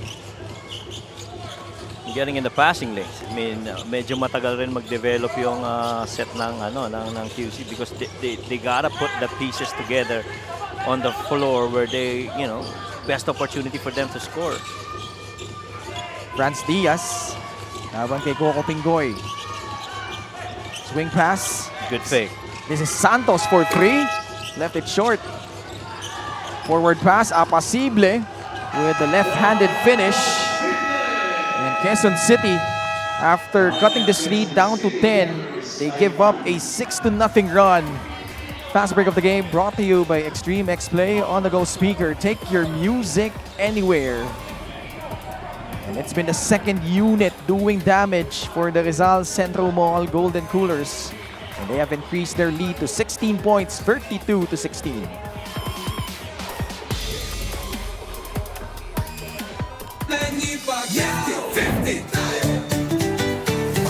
Getting in the passing lanes. I mean, medyo matagal rin mag-develop yung set ng QC because they gotta put the pieces together on the floor where they, you know, best opportunity for them to score. Franz Diaz, laban kay Coco Pingoy. Swing pass. Good fake. This is Santos for 3. Left it short. Forward pass, Pasible with the left-handed finish. And Quezon City After cutting this lead down to 10, they give up a 6-0 run. Fast break of the game brought to you by Extreme X Play on-the-go speaker. Take your music anywhere. And it's been the second unit doing damage for the Rizal Central Mall Golden Coolers. And they have increased their lead to 16 points, 32-16.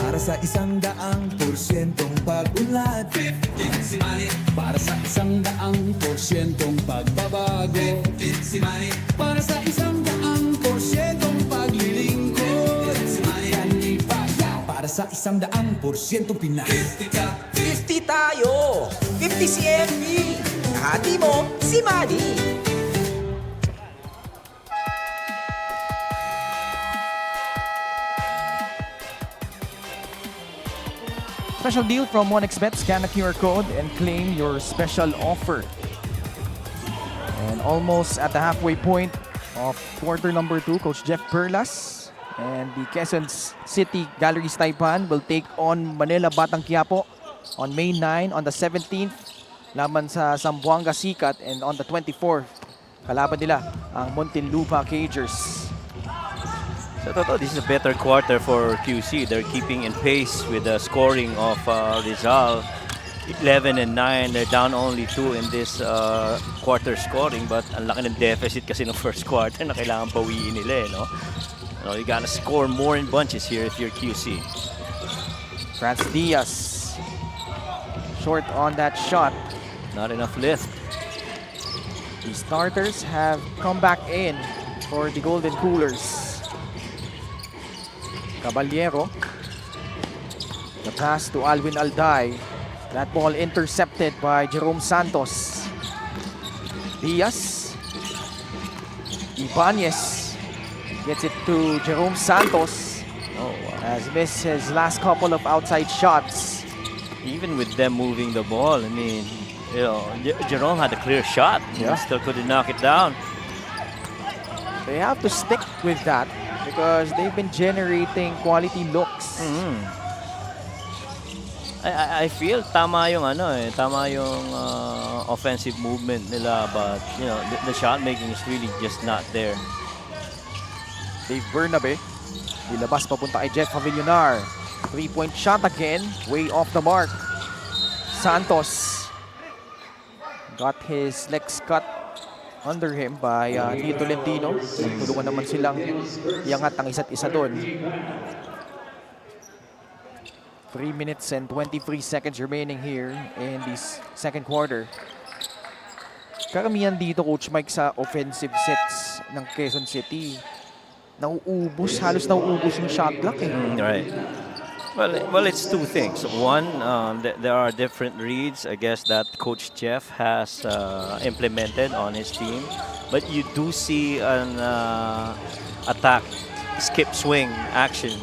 Para sa 100%'ong pag-unlad, 15 si Manny. Para sa 100%'ong pagbabago, 15 si Manny. Para sa 100%'ong paglilingkod, 15 si Manny. Para sa 100% Pinas, 50 tayo! 50 si MB! Kahati mo, si Manny! Special deal from 1xBet. Scan the QR code and claim your special offer. And almost at the halfway point of quarter number 2, Coach Jeff Perlas and the Quezon City Galleries Taipan will take on Manila Batang Quiapo on May 9. On the 17th, laban sa Zamboanga Sikat, and on the 24th, kalaban nila ang Muntinlupa Cagers. So totoo, this is a better quarter for QC. They're keeping in pace with the scoring of Rizal. 11 and 9. They're down only 2 in this quarter scoring, but ang laki ng deficit kasi ng first quarter na kailangan bawiin nila, no? You gotta score more in bunches here if you're QC. Franz Diaz short on that shot. Not enough lift. The starters have come back in for the Golden Coolers. Caballero. The pass to Alvin Alday. That ball intercepted by Jerome Santos. Diaz. Ibanez gets it to Jerome Santos. Has missed his last couple of outside shots. Even with them moving the ball, I mean, Jerome had a clear shot. Yeah. Still couldn't knock it down. They have to stick with that because they've been generating quality looks. I feel tama yung offensive movement nila, but the shot making is really just not there. Dave Bernabe, ilabas papunta kay Jeff Avillonar. 3-point shot again, way off the mark. Santos got his legs cut under him by Leo Tolentino. Tulungan naman silang iangat ang isa't isa doon. 3 minutes and 23 seconds remaining here in this second quarter. Karamihan dito, Coach Mike, sa offensive sets ng Quezon City, halos nauubos yung shot clock eh. Right. Well, it's two things. One, there are different reads, I guess, that Coach Jeff has implemented on his team. But you do see an attack, skip, swing action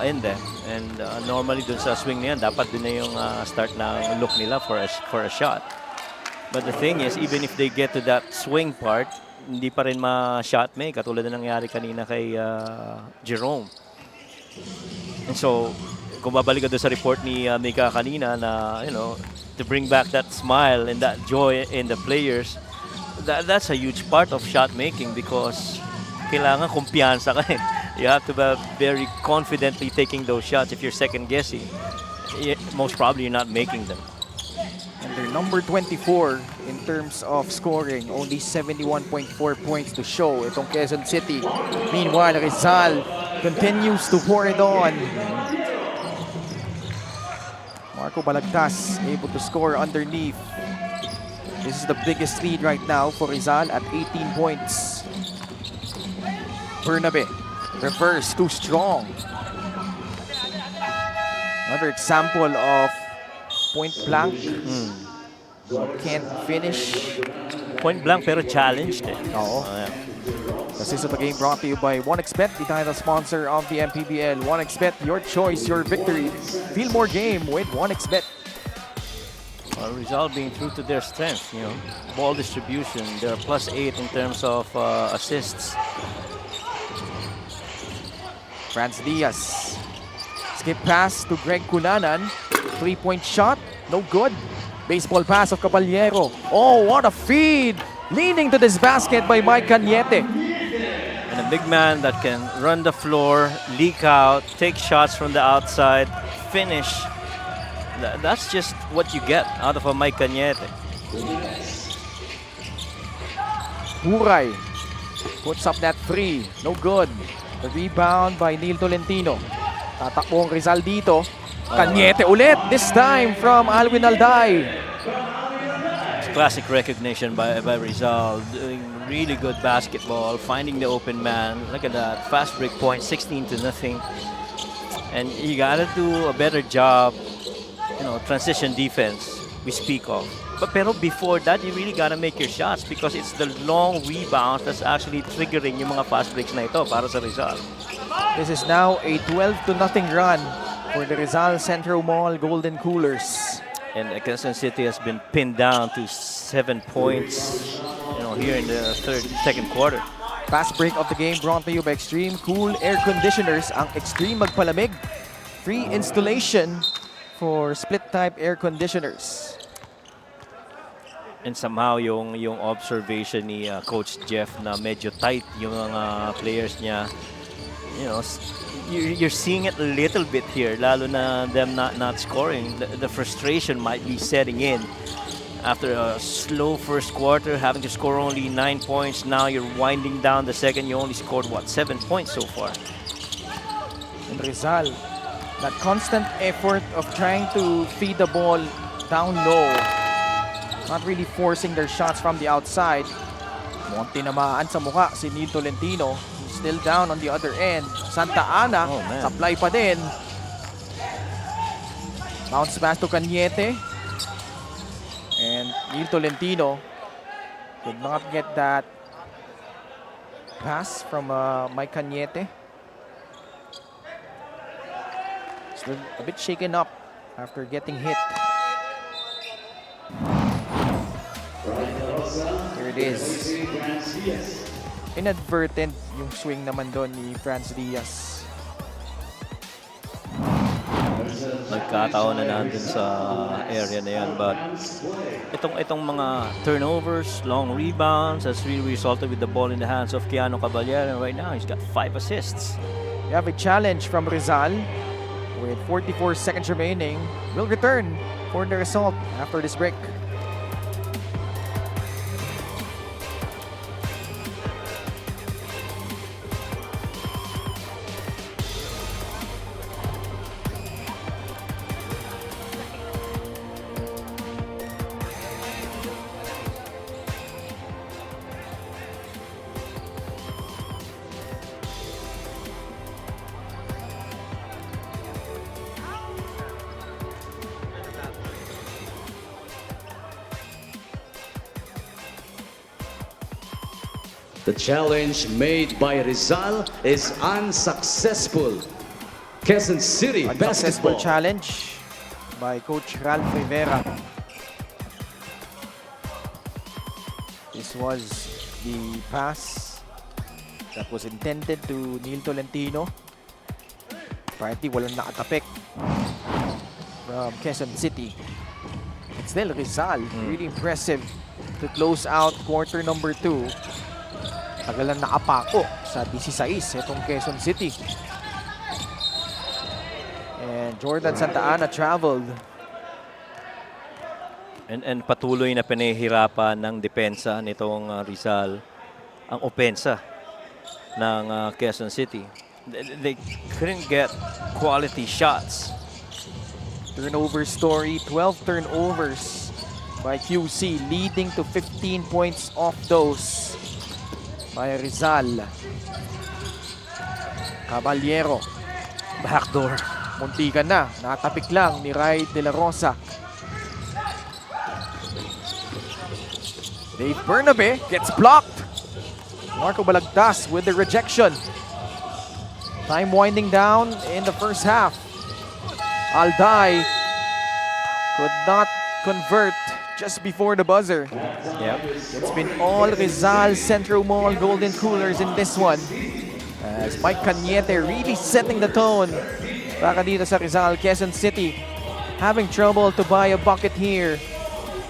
in them. And normally dun sa swing na yan, dapat dun na yung start ng look nila for a shot. But the thing is, even if they get to that swing part, hindi pa rin ma-shot make, katulad na nangyari kanina kay Jerome. And so, kung babalik ka doon sa report ni Mika kanina na, to bring back that smile and that joy in the players, that's a huge part of shot making because kailangan kumpiyansa ka eh. You have to be very confidently taking those shots. If you're second guessing, most probably you're not making them. And they're number 24 in terms of scoring. Only 71.4 points to show itong Quezon City. Meanwhile, Rizal continues to pour it on. Marco Balagtas able to score underneath. This is the biggest lead right now for Rizal at 18 points. Bernabe, reverse, too strong. Another example of point blank. Can't finish. Point blank pero challenged eh. Oo. This is the game brought to you by 1xBet, the title sponsor of the MPBL. 1xBet, your choice, your victory. Feel more game with 1xBet. Rizal being true to their strength, ball distribution. They're +8 in terms of assists. Franz Diaz. Skip pass to Greg Cunanan. 3-point shot, no good. Baseball pass of Caballero. Oh, what a feed! Leading to this basket by Mike Cañete. And a big man that can run the floor, leak out, take shots from the outside, finish. That's just what you get out of a Mike Cañete. Huray puts up that three, no good. The rebound by Neil Tolentino. Tatakbo ang Rizal dito. Cañete ulit, this time from Alwin Alday. Classic recognition by Rizal, doing really good basketball, finding the open man. Look at that, fast break point, 16-0. And you gotta do a better job, transition defense we speak of. Pero before that, you really gotta make your shots because it's the long rebounds that's actually triggering yung mga fast breaks na ito para sa Rizal. This is now a 12-0 run for the Rizal Centro Mall Golden Coolers. And Quezon City has been pinned down to 7 points, here in the second quarter. Fast break of the game brought to you by Extreme Cool Air Conditioners. Ang Extreme magpalamig. Free installation for split-type air conditioners. And somehow yung observation ni Coach Jeff na medyo tight yung mga players niya, you're seeing it a little bit here, lalo na them not scoring. The frustration might be setting in after a slow first quarter, having to score only 9 points. Now you're winding down the second. You only scored 7 points so far. And Rizal, that constant effort of trying to feed the ball down low, not really forcing their shots from the outside. Monte namaan sa mukha si Neil Tolentino. He's still down on the other end. Santa Ana, supply pa din. Bounce pass to Cañete. And Neil Tolentino could not get that pass from Mike Cañete. Still a bit shaken up after getting hit. Here it is. Inadvertent yung swing naman doon ni Franz Diaz. Nagkataon na nandun sa area na yan, but itong mga turnovers, long rebounds, has really resulted with the ball in the hands of Keanu Caballero, and right now he's got 5 assists. We have a challenge from Rizal with 44 seconds remaining. We'll return for the result after this break. The challenge made by Rizal is unsuccessful. Quezon City Unsuccessful basketball. challenge by Coach Ralph Rivera. This was the pass that was intended to Neil Tolentino. Apparently, walang nakatapik from Quezon City. It's still Rizal. Really impressive to close out quarter number 2. Tagalan nakapako sa 16 itong Quezon City. And Jordan Santa Ana traveled. And patuloy na pinahihirapan ng depensa nitong Rizal ang opensa ng Quezon City. They couldn't get quality shots. Turnover story, 12 turnovers by QC, leading to 15 points off those by Rizal. Caballero, backdoor. Muntikan na, natapik lang ni Ray De La Rosa. Dave Bernabe gets blocked. Marco Balagtas with the rejection. Time winding down in the first half. Alday could not convert just before the buzzer. Yep. It's been all Rizal Centro Mall Golden Coolers in this one. As Mike Cañete really setting the tone Baka dito sa Rizal, Quezon City, having trouble to buy a bucket here.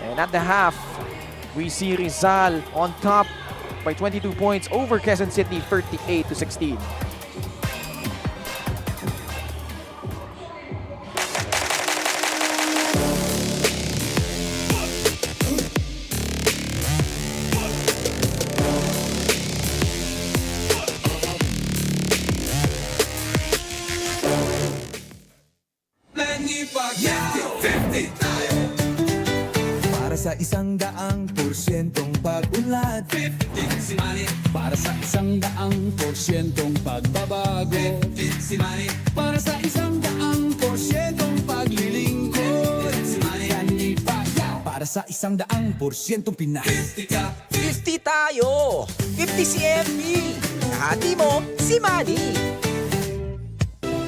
And at the half, we see Rizal on top by 22 points over Quezon City, 38-16. Para sa 100% pag-unlad, 50 si Manny. Para sa 100% pagbabago, 50 si Manny. Para sa 100% paglilingkod, 50 si Manny. Para sa 100% Pinas, 50 tayo! 50 si MB! Kahati mo, si Manny!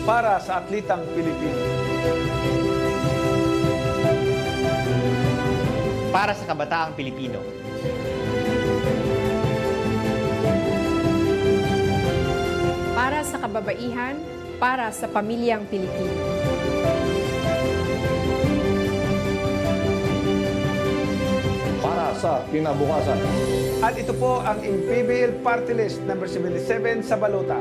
Para sa atletang Pilipino. Para sa kabataang Pilipino. Para sa kababaihan, para sa pamilyang Pilipino. Para sa kinabukasan. At ito po ang MPBL Party List number 77 sa balota.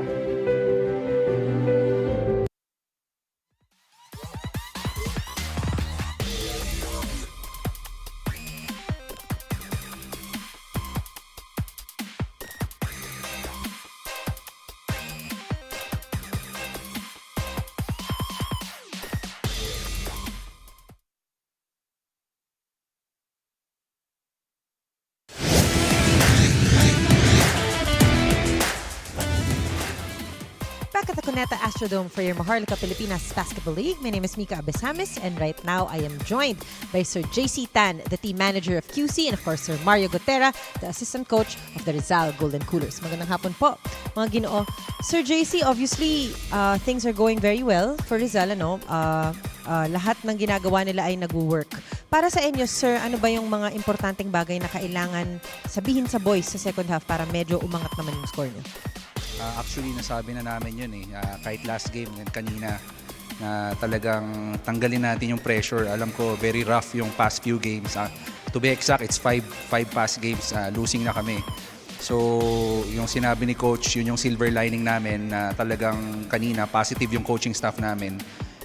Back at the Cuneta Astrodome for your Maharlika Pilipinas Basketball League. My name is Mika Abesamis, and right now I am joined by Sir JC Tan, the team manager of QC, and of course Sir Mario Gotera, the assistant coach of the Rizal Golden Coolers. Magandang hapon po, mga Ginoo. Sir JC, obviously things are going very well for Rizal, ano? Lahat ng ginagawa nila ay nag-work. Para sa inyo, sir, ano ba yung mga importanteng bagay na kailangan sabihin sa boys sa second half para medyo umangat naman yung score nyo? Actually, nasabi na namin yun eh. Kahit last game kanina na talagang tanggalin natin yung pressure. Alam ko, very rough yung past few games. To be exact, it's five past games. Losing na kami. So, yung sinabi ni Coach, yun yung silver lining namin na talagang kanina, positive yung coaching staff namin.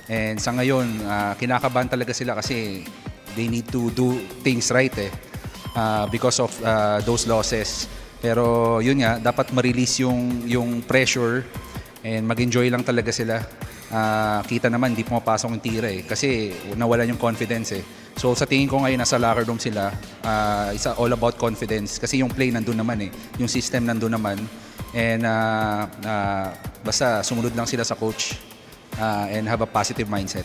And sa ngayon, kinakabahan talaga sila kasi they need to do things right eh. Because of those losses. Pero yun nga, dapat ma-release yung pressure and mag-enjoy lang talaga sila. Kita naman, hindi pumapasok yung tira eh. Kasi nawalan yung confidence eh. So sa tingin ko ngayon, nasa locker room sila. It's all about confidence. Kasi yung play nandun naman eh. Yung system nandun naman. And basta sumunod lang sila sa coach and have a positive mindset.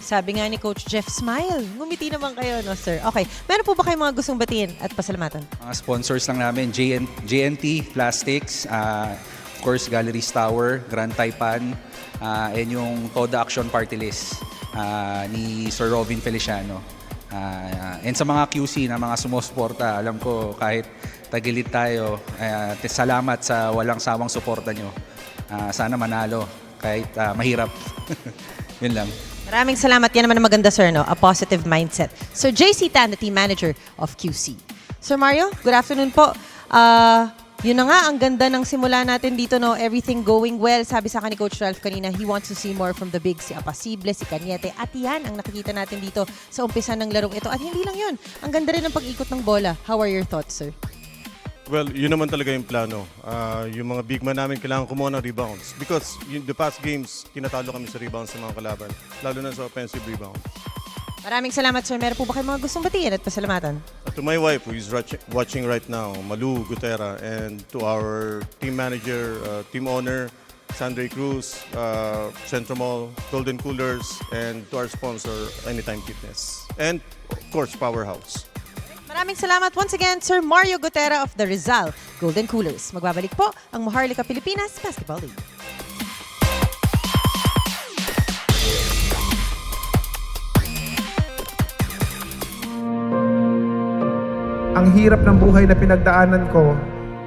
Sabi nga ni Coach Jeff, smile. Ngumiti naman kayo, no, sir? Okay. Meron po ba kayong mga gustong batiin at pasalamatan? Mga sponsors lang namin, JNT Plastics, of course, Galleries Tower, Grand Taipan, and yung Toda Action Party List ni Sir Robin Feliciano. And sa mga QC na mga sumusuporta, alam ko kahit tagilid tayo, salamat sa walang sawang suporta nyo. Sana manalo kahit mahirap. Yun lang. Maraming salamat. Yan naman ang maganda, sir, no? A positive mindset. Sir JC Tan, the team manager of QC. Sir Mario, good afternoon po. Yun na nga, ang ganda ng simula natin dito, no? Everything going well. Sabi sa akin ni Coach Ralph kanina, he wants to see more from the big, si Apasible, si Cañete. At yan ang nakikita natin dito sa umpisa ng larong ito. At hindi lang yun. Ang ganda rin ng pag-ikot ng bola. How are your thoughts, sir? Well, yun naman talaga yung plano. Yung mga big man namin kailangan kumuha ng rebounds. Because the past games, tinatalo kami sa rebounds ng mga kalaban. Lalo na sa offensive rebound. Maraming salamat, sir. Meron po ba kayong mga gustong batiin at pasalamatan? To my wife who is watching right now, Malu Gutera, and to our team manager, team owner, Sandre Cruz, Centro Mall, Golden Coolers, and to our sponsor, Anytime Fitness. And of course, Powerhouse. Maraming salamat once again, Sir Mario Gotera of the Rizal Golden Coolers. Magbabalik po ang Maharlika Pilipinas Basketball League. Ang hirap ng buhay na pinagdaanan ko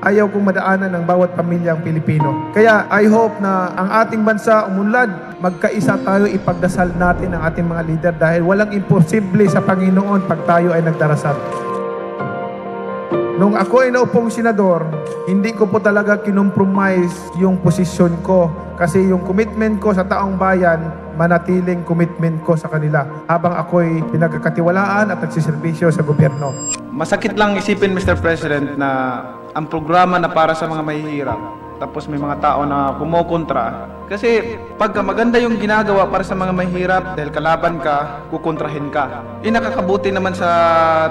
ayaw kong madaanan ng bawat pamilyang Pilipino. Kaya I hope na ang ating bansa umunlad, magkaisa tayo, ipagdasal natin ang ating mga leader dahil walang imposible sa Panginoon pag tayo ay nagdarasal. Nung ako ay naupong senador, hindi ko po talaga kinompromise yung posisyon ko kasi yung commitment ko sa taong bayan, manatiling commitment ko sa kanila habang ako'y pinagkakatiwalaan at nagsiservisyo sa gobyerno. Masakit lang isipin, Mr. President, na ang programa na para sa mga mahihirap, tapos may mga tao na kumokontra. Kasi pagka maganda yung ginagawa para sa mga mahirap, dahil kalaban ka, kukontrahin ka. Nakakabuti naman sa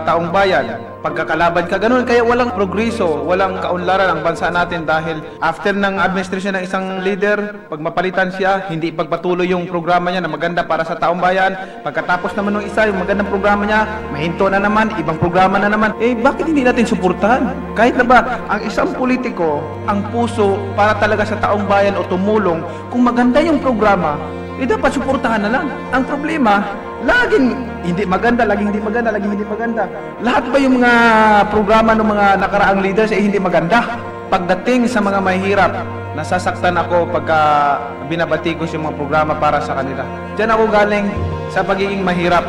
taong bayan. Pagkakalaban ka, ganun. Kaya walang progreso, walang kaunlaran ang bansa natin dahil after ng administration ng isang leader, pag mapalitan siya, hindi ipagpatuloy yung programa niya na maganda para sa taong bayan. Pagkatapos naman ng isa, yung magandang programa niya, mahinto na naman, ibang programa na naman. Bakit hindi natin suportahan? Kahit na ba, ang isang politiko, ang puso para talaga sa taong bayan o tumulong, kung maganda yung programa, dapat suportahan na lang. Ang problema, laging hindi maganda, laging hindi maganda, laging hindi maganda. Lahat ba yung mga programa ng mga nakaraang leaders hindi maganda? Pagdating sa mga mahirap, nasasaktan ako pagka binabatikos yung mga programa para sa kanila. Diyan ako galing sa pagiging mahirap.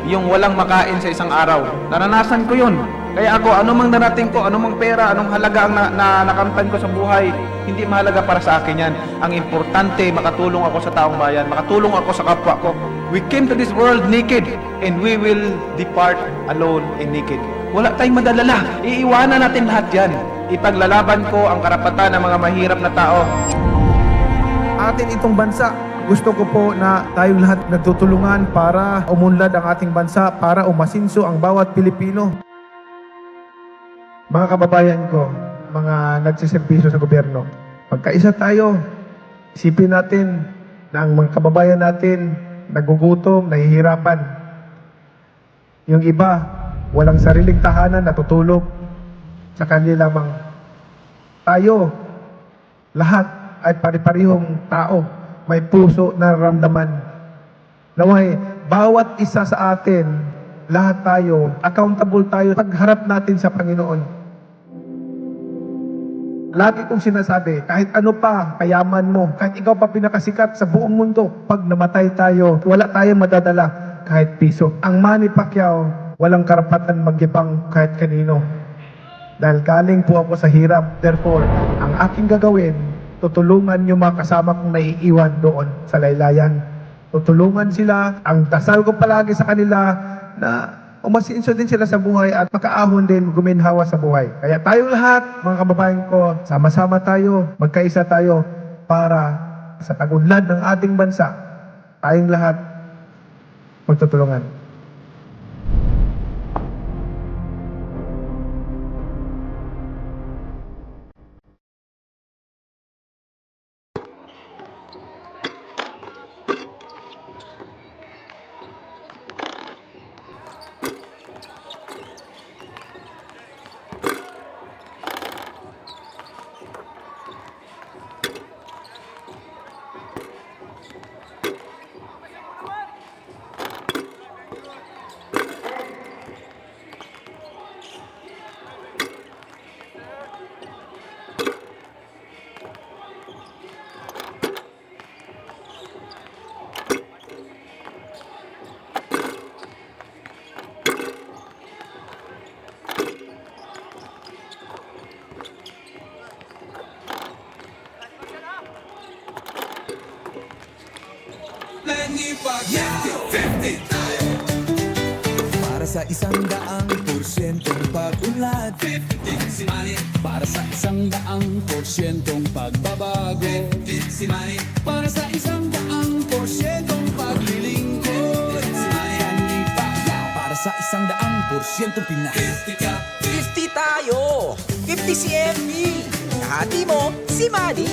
Yung walang makain sa isang araw. Naranasan ko yun. Kaya ako, anumang narating ko, anumang pera, anong halaga ang nakamtan ko sa buhay, hindi mahalaga para sa akin yan. Ang importante, makatulong ako sa taong bayan, makatulong ako sa kapwa ko. We came to this world naked, and we will depart alone and naked. Wala tayong madalala. Iiwanan natin lahat yan. Ipaglalaban ko ang karapatan ng mga mahirap na tao. Atin itong bansa, gusto ko po na tayong lahat nagtutulungan para umunlad ang ating bansa, para umasinso ang bawat Pilipino. Mga kababayan ko, mga nagsiservisyo sa gobyerno, magkaisa tayo. Isipin natin na ang mga kababayan natin nagugutom, nahihirapan. Yung iba, walang sariling tahanan, natutulog sa kanila lamang. Tayo, lahat ay pari-parihong tao, may puso na ramdaman. Naway, bawat isa sa atin, lahat tayo, accountable tayo pagharap natin sa Panginoon. Lagi kong sinasabi, kahit ano pa, kayaman mo, kahit ikaw pa pinakasikat sa buong mundo, pag namatay tayo, wala tayong madadala kahit piso. Ang Manny Pacquiao, walang karapatan magyabang kahit kanino. Dahil galing po ako sa hirap. Therefore, ang aking gagawin, tutulungan yung mga kasama kong naiiwan doon sa laylayan. Tutulungan sila. Ang dasal ko palagi sa kanila na umasinso din sila sa buhay at makaahon din, guminhawa sa buhay. Kaya tayong lahat, mga kababayan ko, sama-sama tayo, magkaisa tayo para sa tagunlad ng ating bansa, tayong lahat magtutulungan. Para sa 100% pag-unlad, 50 si Manny. Para sa 100% pagbabago, 50 si Manny. Para sa 100% paglilingkod, si Manny. Para sa 100% Pinas, 50 ka. 50 tayo! 50 si MB! Kahati mo, si Manny!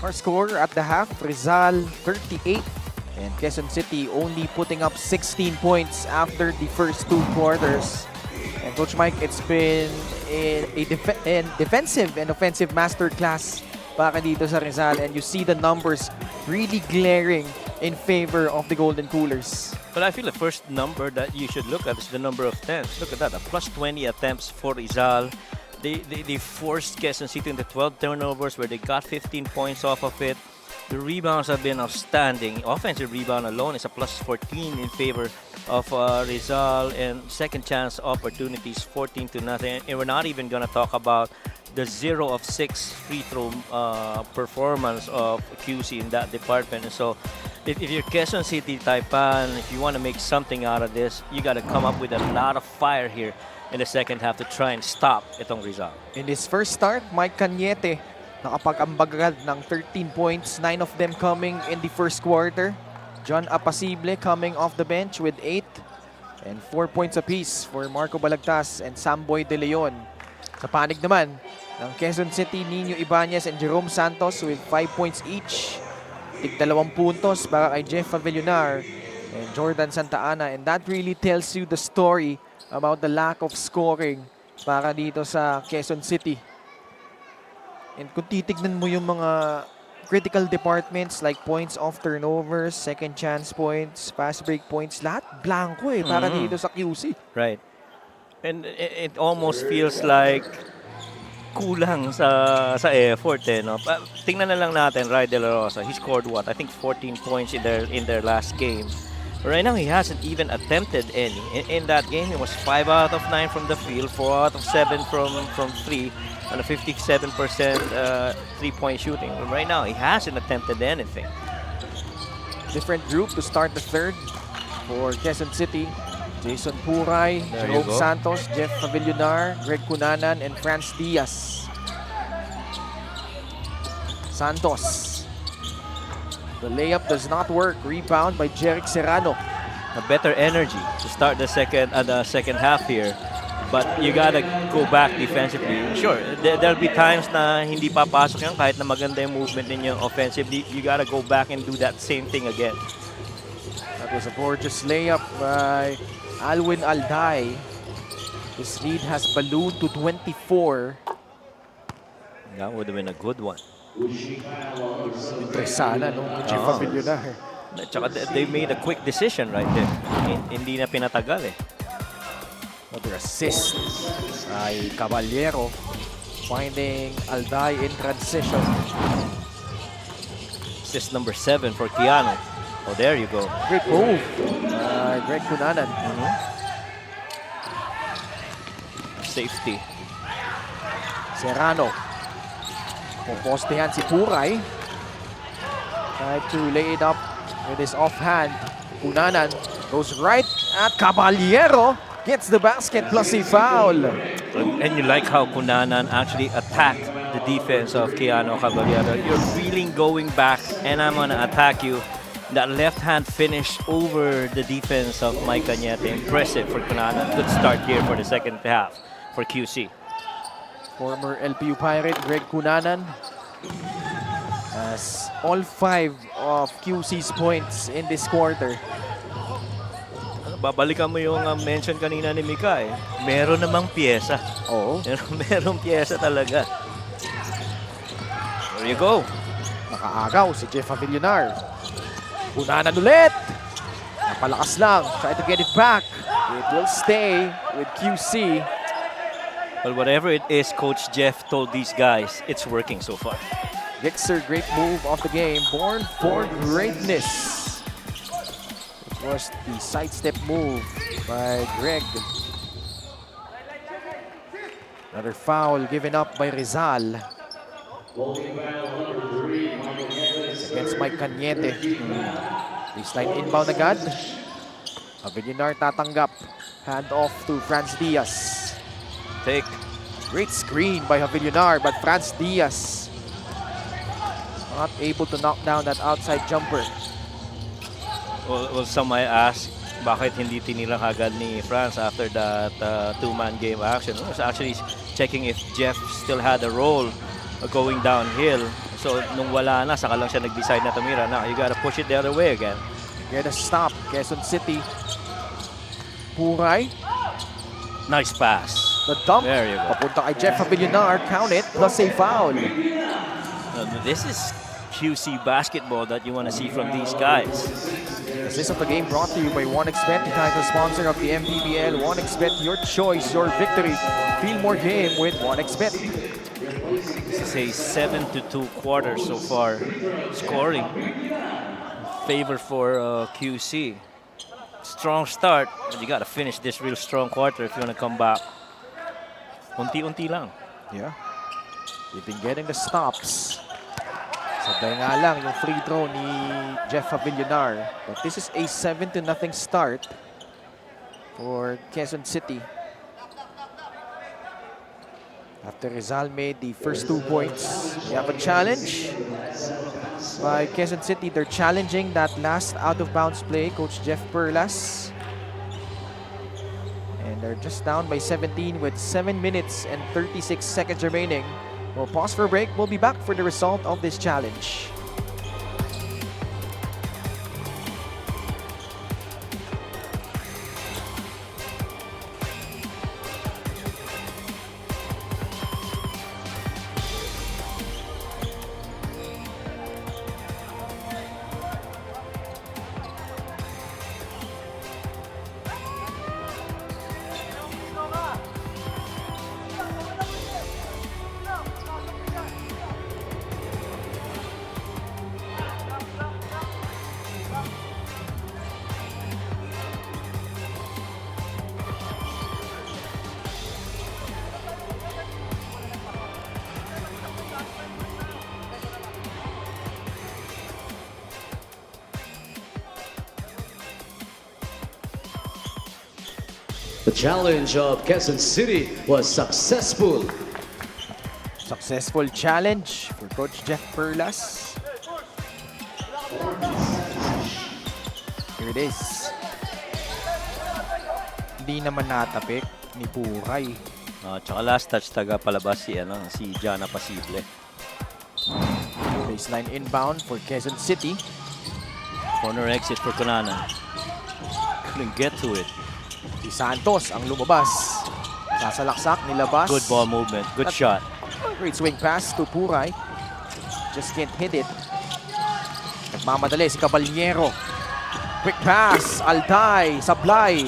Our score at the half, Rizal 38 and Quezon City only putting up 16 points after the first 2 quarters. And Coach Mike, it's been a defensive and offensive masterclass para dito sa Rizal, and you see the numbers really glaring in favor of the Golden Coolers. But I feel the first number that you should look at is the number of attempts. Look at that, a plus 20 attempts for Rizal. They forced Quezon City into 12 turnovers where they got 15 points off of it. The rebounds have been outstanding. Offensive rebound alone is a plus 14 in favor of Rizal, and second chance opportunities 14-0. And we're not even going to talk about the 0 of 6 free throw performance of QC in that department. And so if you're Quezon City Taipan, if you want to make something out of this, you got to come up with a lot of fire here in the second half to try and stop itong Rizal. In his first start, Mike Cañete nakapag-ambag ng 13 points, 9 of them coming in the first quarter. John Apasible coming off the bench with 8 and 4 points apiece for Marco Balagtas and Samboy De Leon. Sa panig naman ng Quezon City, Nino Ibanez and Jerome Santos with 5 points each. Tig 2 puntos para kay Jeff Avellonar and Jordan Santa Ana, and that really tells you the story about the lack of scoring para dito sa Quezon City. And kung titignan mo yung mga critical departments like points off turnovers, second chance points, fast break points, lahat blanco para dito sa QC. Right. And it almost feels like kulang sa effort no. Tingnan na lang natin Ray De La Rosa. He scored what? I think 14 points in their last game. Right now he hasn't even attempted any. In that game he was 5 out of 9 from the field, 4 out of 7 from 3, and a 57% three-point shooting. Right now he hasn't attempted anything. Different group to start the third for Quezon City. Jason Puray, Jerome Santos, Jeff Avellonar, Greg Cunanan, and Franz Diaz. Santos. The layup does not work. Rebound by Jeric Serrano. A better energy to start the second half here. But you gotta go back defensively. Sure, there'll be times na hindi papasok yan kahit na maganda yung movement ninyo offensively. You gotta go back and do that same thing again. That was a gorgeous layup by Alwin Alday. His lead has ballooned to 24. That would have been a good one. Interesana, no? Jeff Avellonar. Tsaka they made a quick decision right there. Hindi na pinatagal eh. Another assist by Caballero, finding Alday in transition. Assist number 7 for Keanu. Oh, there you go. Great move by Greg Cunanan. Safety. Serrano. Pupostehan si Puray. Tried to lay it up with his offhand. Cunanan goes right at Caballero. Gets the basket plus a foul. And you like how Cunanan actually attacked the defense of Keanu Caballero. You're really going back and I'm gonna attack you. That left hand finish over the defense of Mike Cañete. Impressive for Cunanan. Good start here for the second half for QC. Former LPU Pirate Greg Cunanan has all 5 of QC's points in this quarter. Babalikan mo yung mention kanina ni Mika eh. Meron namang pyesa. Oo. Merong pyesa talaga. There you go. Nakaagaw si Jeff Avellonar. Cunanan ulit. Napalakas lang. Try to get it back. It will stay with QC. Well, whatever it is Coach Jeff told these guys, it's working so far. Gixer, great move of the game. Born for greatness. It was the sidestep move by Greg. Another foul given up by Rizal. Against Mike Cañete. Baseline inbound agad. Avellonar tatanggap. Hand off to Franz Diaz. Take. Great screen by Avellonar, but Franz Diaz not able to knock down that outside jumper. Well, some might ask, bakit hindi tinira agad ni Franz after that two-man game action? I was actually checking if Jeff still had a role going downhill. So, nung wala na, saka lang siya nag-decide na tumira. Now, you gotta push it the other way again. Get a stop, Quezon City. Puray. Nice pass. The dump. There you go. Papunta kay Jeff Avellonar. Count it. Plus a foul. This is QC basketball that you want to see from these guys. This of the game brought to you by 1xBet, the title sponsor of the MPBL. 1xBet, your choice, your victory. Feel more game with 1xBet. This is a 7-2 quarter so far. Scoring favor for QC. Strong start, but you got to finish this real strong quarter if you want to come back. Unti-unti lang. Yeah. They've been getting the stops. Sabay nga lang yung free throw ni Jeff Avillonar. But this is a 7-0 start for Quezon City. After Rizal made the first 2 points, we have a challenge by Quezon City. They're challenging that last out-of-bounds play, Coach Jeff Perlas. And they're just down by 17 with 7 minutes and 36 seconds remaining. We'll pause for a break. We'll be back for the result of this challenge. The challenge of Quezon City was successful. Successful challenge for Coach Jeff Perlas. Here it is. Hindi naman natapik ni Puray. Tsaka last touch taga palabas si Jana Pasible. Baseline inbound for Quezon City. Corner exit for Cunanan. Couldn't get to it. Si Santos ang lumabas. Sasalaksak, nilabas. Good ball movement. Good shot. Great swing pass to Puray. Just can't hit it. Nagmamadali si Caballero. Quick pass. Altay. Sablay.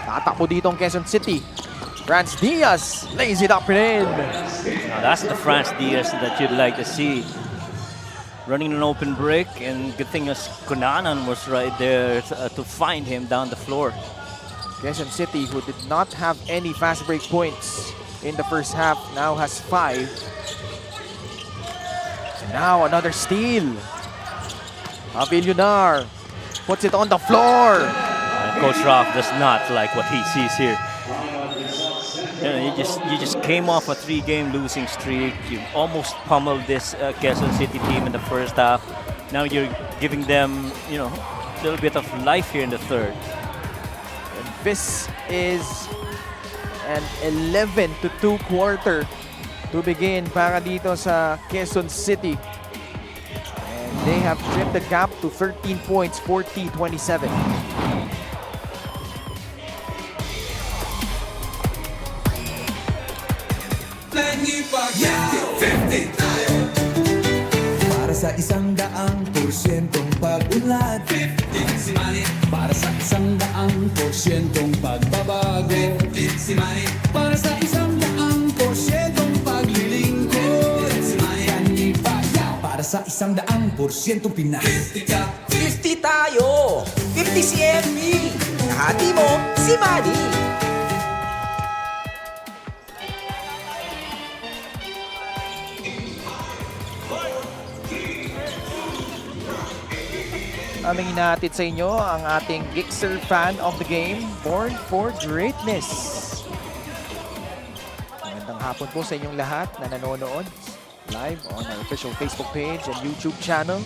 Tatakbo dito ang Quezon City. Franz Diaz lays it up and in. Now that's the Franz Diaz that you'd like to see. Running an open break, and good thing is Cunanan was right there to find him down the floor. Quezon City, who did not have any fast break points in the first half, now has 5. And now another steal. Avillonar puts it on the floor. And Coach Roth does not like what he sees here. You just came off a 3-game losing streak. You almost pummeled this Quezon City team in the first half. Now you're giving them, a little bit of life here in the third. And this is an 11-2 quarter to begin para dito sa Quezon City. And they have trimmed the gap to 13 points, 40-27. Para sa 100% pag-unlad, 50 si Manny. Para sa 100% pagbabago, 50 si Manny. Para sa 100% paglilingkod, 50 si Manny. Para sa 100% Pinas, 50 tayo! 50 si MB! Kahati mo, si Manny! Aming inahatid sa inyo ang ating Gixxer fan of the game, born for greatness. Magandang hapon po sa inyong lahat na nanonood live on our official Facebook page and YouTube channel.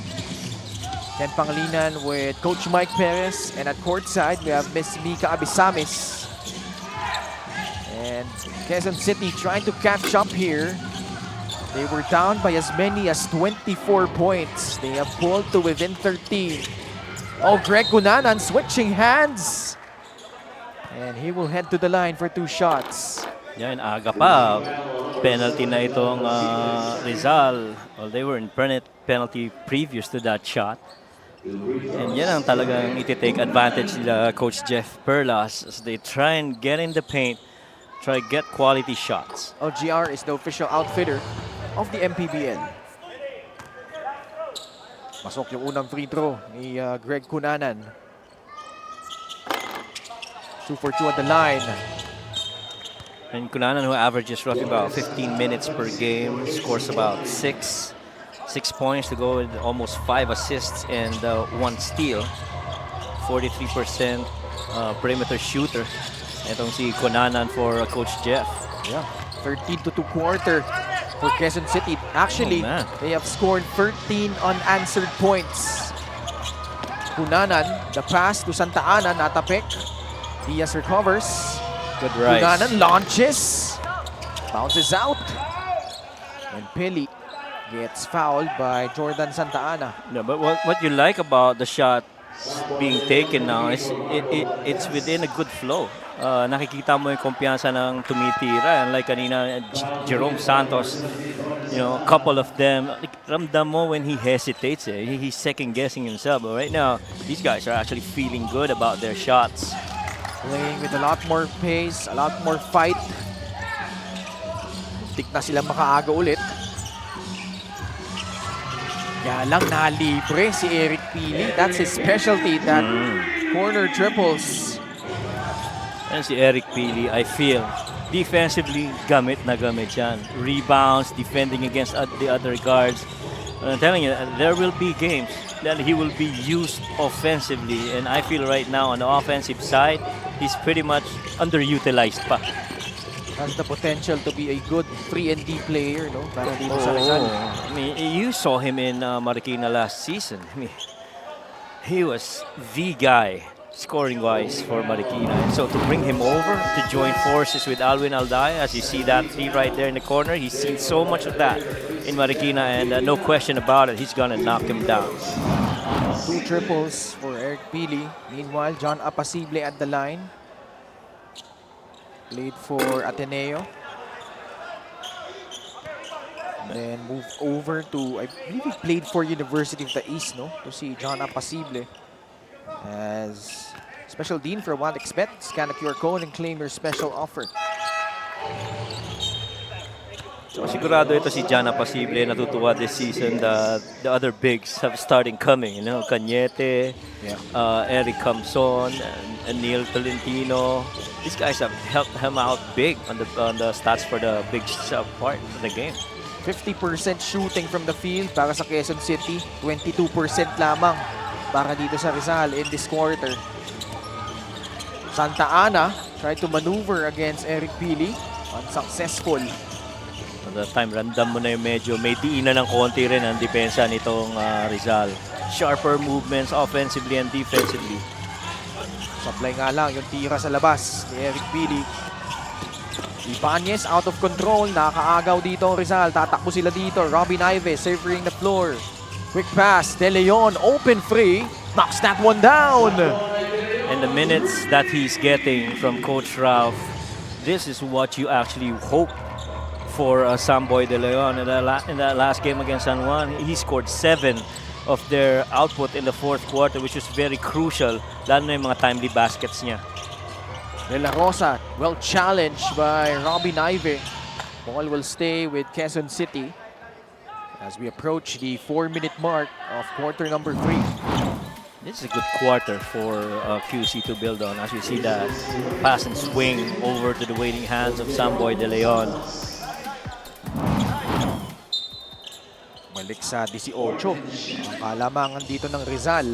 Ken Pangilinan with Coach Mike Perez, and at courtside we have Miss Mika Abisamis. And Quezon City trying to catch up here. They were down by as many as 24 points. They have pulled to within 13. Oh, Greg Cunanan switching hands. And he will head to the line for 2 shots. Yan, aga pa. penalty na itong Rizal. Well, they were in penalty previous to that shot. And yan ang talagang iti-take advantage nila Coach Jeff Perlas as they try and get in the paint, try get quality shots. LGR is the official outfitter of the MPBL. Pasok yung unang free throw ni Greg Cunanan. 2 for 2 at the line. And Cunanan, who averages roughly about 15 minutes per game, scores about 6 points to go with almost 5 assists and 1 steal. 43% perimeter shooter. Itong si Cunanan for Coach Jeff. Yeah, 13 to 2 quarter for Quezon City. Actually, they have scored 13 unanswered points. Cunanan, the pass to Santa Ana, natapik. Diaz recovers. Good rise. Cunanan launches. Bounces out. And Pili gets fouled by Jordan Santa Ana. No, but what you like about the shot being taken now is it's within a good flow. Nakikita mo yung kumpiyansa ng tumitira. And like kanina, Jerome Santos, you know, a couple of them, ramdam mo when he hesitates. He's second-guessing himself. But right now, these guys are actually feeling good about their shots. Playing with a lot more pace, a lot more fight. Tik na sila makaaga ulit. Kaya lang nalibre si Eric Pili. That's his specialty, that corner triples. And si Eric Pili, I feel, defensively, gamit na gamit yan. Rebounds, defending against the other guards. I'm telling you, there will be games that he will be used offensively. And I feel right now on the offensive side, he's pretty much underutilized pa. Has the potential to be a good 3-and-D player, no? Para dito sa Rizal. I mean, you saw him in Marikina last season. I mean, he was the guy scoring-wise for Marikina. And so to bring him over to join forces with Alwin Alday, as you see that three right there in the corner, he's seen so much of that in Marikina, and no question about it, he's gonna knock him down. 2 triples for Eric Pili. Meanwhile, John Apasible at the line. Played for Ateneo. Then moved over to, I believe he played for University of the East, no? To see John Apasible as special dean for OneXBet. Scan the QR code and claim your special offer. So sigurado ito si John Apasible, natutuwa this season that the other bigs have starting coming, you know, Cañete, Eric Camson, and Neil Tolentino. These guys have helped him out big on the stats for the big part of the game. 50% shooting from the field para sa Quezon City, 22% lamang para dito sa Rizal in this quarter. Santa Ana tried to maneuver against Eric Pili, unsuccessful. At that time, random mo na yung medyo may diinan ng konti rin ang depensa nitong Rizal. Sharper movements offensively and defensively. Supply nga lang yung tira sa labas ni Eric Pili. Ibanez out of control. Nakaagaw dito ang Rizal. Tatakbo sila dito. Robin Ives surveying the floor. Quick pass. De Leon open free. Knocks that one down. And the minutes that he's getting from Coach Ralph, this is what you actually hope for Samboy De Leon. In that last game against San Juan, he scored 7 of their output in the fourth quarter, which was very crucial, lalo na yung mga timely baskets niya. De La Rosa, well challenged by Robin Ive. Ball will stay with Quezon City as we approach the 4-minute mark of quarter number 3. This is a good quarter for QC to build on, as you see that pass and swing over to the waiting hands of Samboy De Leon. Balik sa 18. Ang kalamangan dito ng Rizal.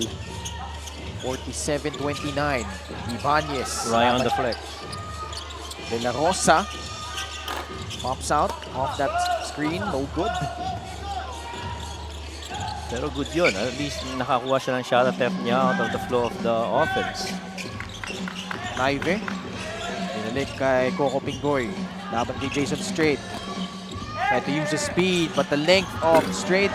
47-29. Ibanez. Right on the flex. De La Rosa. Pops out off that screen. No good. Pero good yun. At least nakakuha siya ng shot attempt niya out of the flow of the offense. Naive. Dinalik kay Coco Pinggoy. Laban kay Jason Strait. Tried to use the speed, but the length of Strait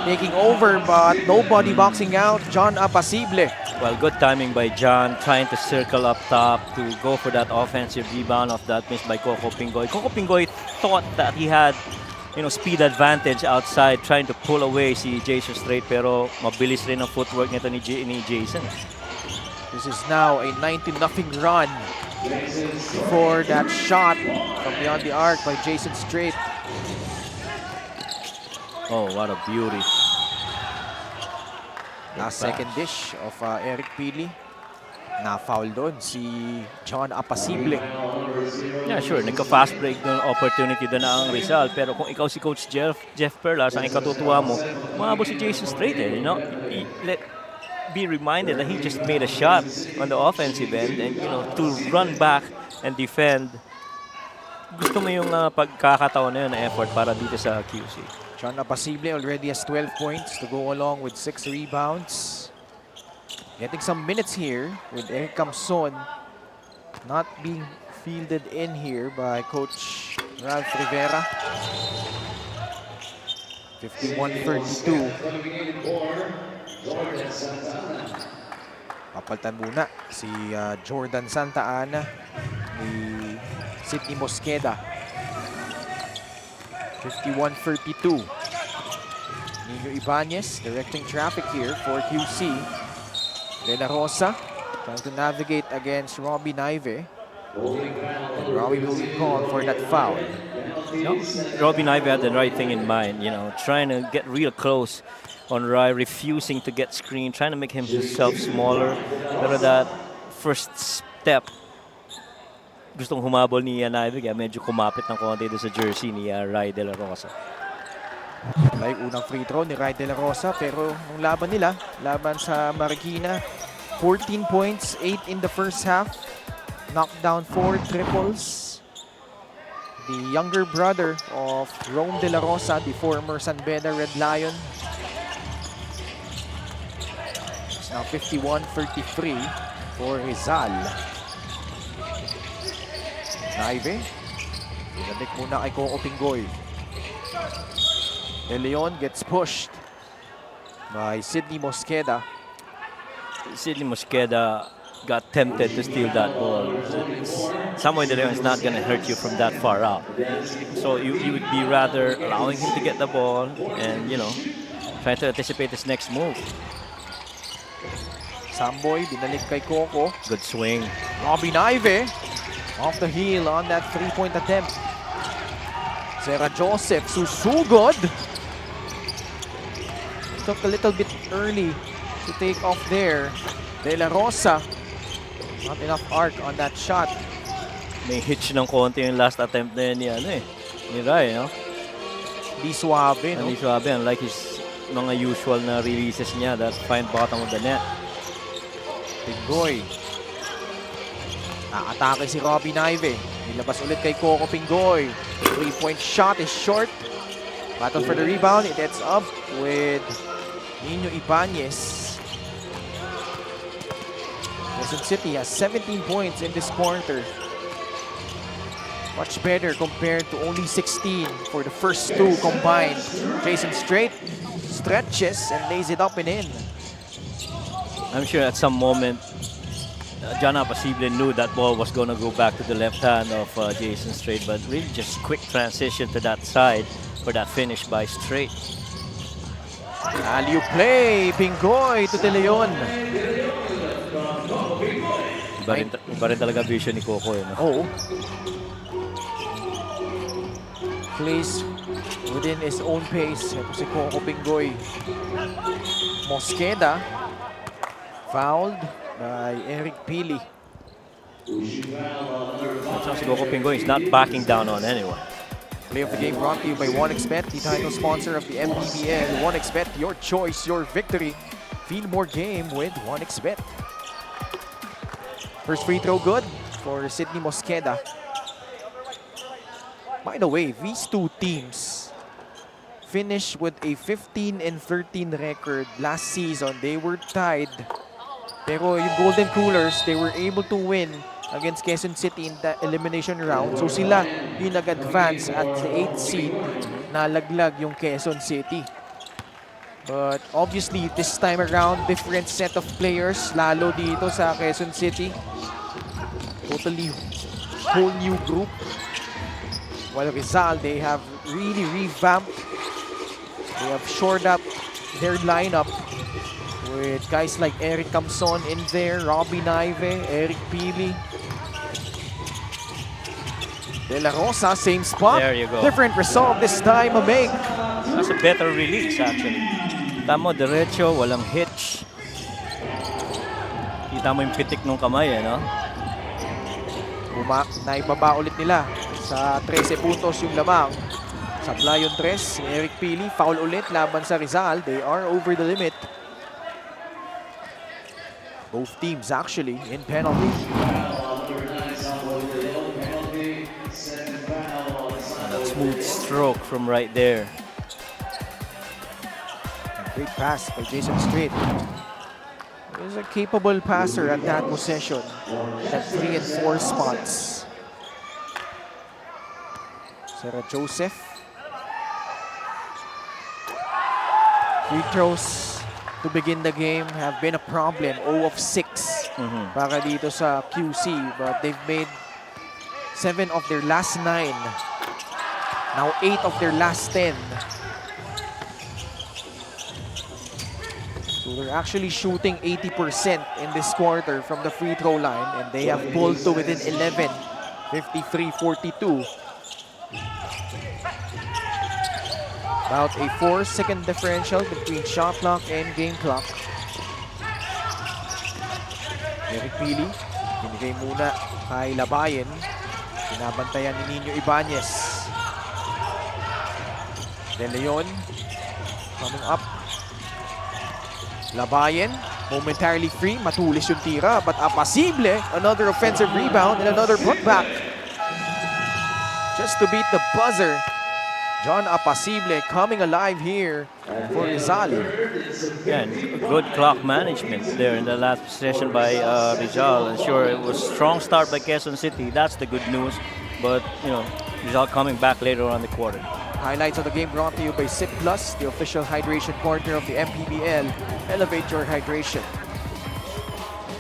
taking over, but nobody boxing out. John Apasible. Well, good timing by John, trying to circle up top to go for that offensive rebound of that miss by Coco Pingoy. Coco Pingoy thought that he had, speed advantage outside, trying to pull away si Jason Strait, pero mabilis rin ang footwork nito ni Jason. This is now a 19-0 run for that shot from beyond the arc by Jason Strait. Oh, what a beauty. Last second dish of Eric Pili. Na-foul doon si John Apasible. Yeah, sure. Nagka-fast break doon, opportunity doon na ang Rizal. Pero kung ikaw si Coach Jeff Perlas, ang ikatutuwa mo, umabot si Jason Strait be reminded that he just made a shot on the offensive end and, to run back and defend. Gusto mo yung pagkakataon na yun na effort para dito sa QC. John Apasible already has 12 points to go along with 6 rebounds. Getting some minutes here with Eric Camson not being fielded in here by Coach Ralph Rivera. 51-32. Papalitan muna si Jordan Santa Ana ni Sidney Mosqueda. 51-32. Nino Ibanez directing traffic here for QC. De La Rosa trying to navigate against Robbie Naive. And Robbie will be called for that foul. No, Robbie Naive had the right thing in mind, trying to get real close on Rai, refusing to get screened, trying to make himself smaller. Pero that first step, gustong humabol ni Naive, kaya medyo kumapit ng konti doon sa jersey ni Rai De La Rosa. Like unang free throw ni Rai De La Rosa, pero nung laban nila, laban sa Marikina, 14 points, 8 in the first half, knocked down 4 triples. The younger brother of Rome De La Rosa, the former San Beda Red Lion. It's now 51-33 for Rizal. Naive. Pinabik muna kay Coco Pingoy. De Leon gets pushed by Sidney Mosqueda. Sidney Mosqueda got tempted to steal that ball. Samuel De Leon is not going to hurt you from that far out. So you would be rather allowing him to get the ball and, try to anticipate his next move. Samboy, binalik kay Coco. Good swing. Robbie Naive off the heel on that three-point attempt. Sarah Joseph susugod. Took a little bit early to take off there. De La Rosa, not enough arc on that shot. May hitch ng konti yung last attempt na yun ni Rai, no? Di suabe, no? Di suabe, unlike his mga usual na releases niya that find bottom of the net. Pingoy. Atake si Robbie Naive. Nilabas ulit kay Coco Pingoy. Three-point shot is short. Battle for the rebound. It ends up with Nino Ibanez. Quezon City has 17 points in this quarter. Much better compared to only 16 for the first two combined. Jason Strait stretches and lays it up and in. I'm sure at some moment, John Apasible knew that ball was going to go back to the left hand of Jason Strait, but really just quick transition to that side for that finish by Strait. Alley play, Pingoy to De Leon. Iba rin talaga vision ni Coco. Oh. Plays within his own pace. Ito si Coco Pingoy. Mosqueda fouled by Eric Pili. Si Coco Pingoy is not backing down on anyone. Play of the game brought to you by 1xBet, the title sponsor of the MPBL. 1xBet, your choice, your victory. Feel more game with 1xBet. First free throw good for Sidney Mosqueda. By the way, these two teams finished with a 15-13 record last season. They were tied. Pero yung Golden Coolers, they were able to win against Quezon City in the elimination round. So sila yung nag-advance at the 8th seed, nalaglag yung Quezon City. But obviously, this time around, different set of players, lalo dito sa Quezon City. Totally whole new group. While Rizal, they have really revamped. They have shored up their lineup with guys like Eric Camson in there, Robbie Naive, Eric Pili. De La Rosa, same spot. There you go. Different result this time, a make. That's a better release actually. Kita mo, diretso, walang hitch. Kita mo yung pitik ng kamay, no? Naibaba ulit nila sa 13 puntos yung lamang. Sa Lion 3, si Eric Pili, foul ulit laban sa Rizal. They are over the limit. Both teams actually in penalty. That smooth stroke from right there. Great pass by Jason Street. He's a capable passer at that possession. At 3 and 4 spots. Sarah Joseph. Free throws to begin the game have been a problem. 0 of 6 para dito sa QC. But they've made 7 of their last 9. Now 8 of their last 10. So they're actually shooting 80% in this quarter from the free throw line, and they have pulled to within 11, 53-42. About a 4-second differential between shot clock and game clock. Eric Pili, binigay muna kay Labayen. Binabantayan ni Nino Ibanez. De Leon coming up. Labayen, momentarily free, matulis yung tira, but Apasible, another offensive rebound and another putback. Just to beat the buzzer, John Apasible coming alive here for Rizal. Yeah, good clock management there in the last possession by Rizal. And sure, it was strong start by Quezon City. That's the good news. But, you know, Rizal coming back later on in the quarter. Highlights of the game brought to you by Sip Plus, the official hydration partner of the MPBL. Elevate your hydration.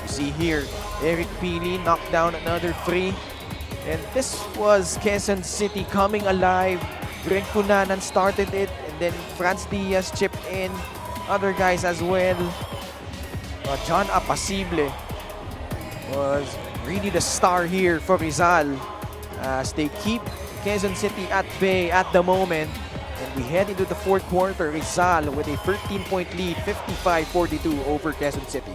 You see here, Eric Pili knocked down another 3. And this was Quezon City coming alive. Greg Cunanan started it, and then Franz Diaz chipped in. Other guys as well. John Apasible was really the star here for Rizal as they keep Quezon City at bay at the moment. And we head into the fourth quarter. Rizal with a 13-point lead, 55-42 over Quezon City.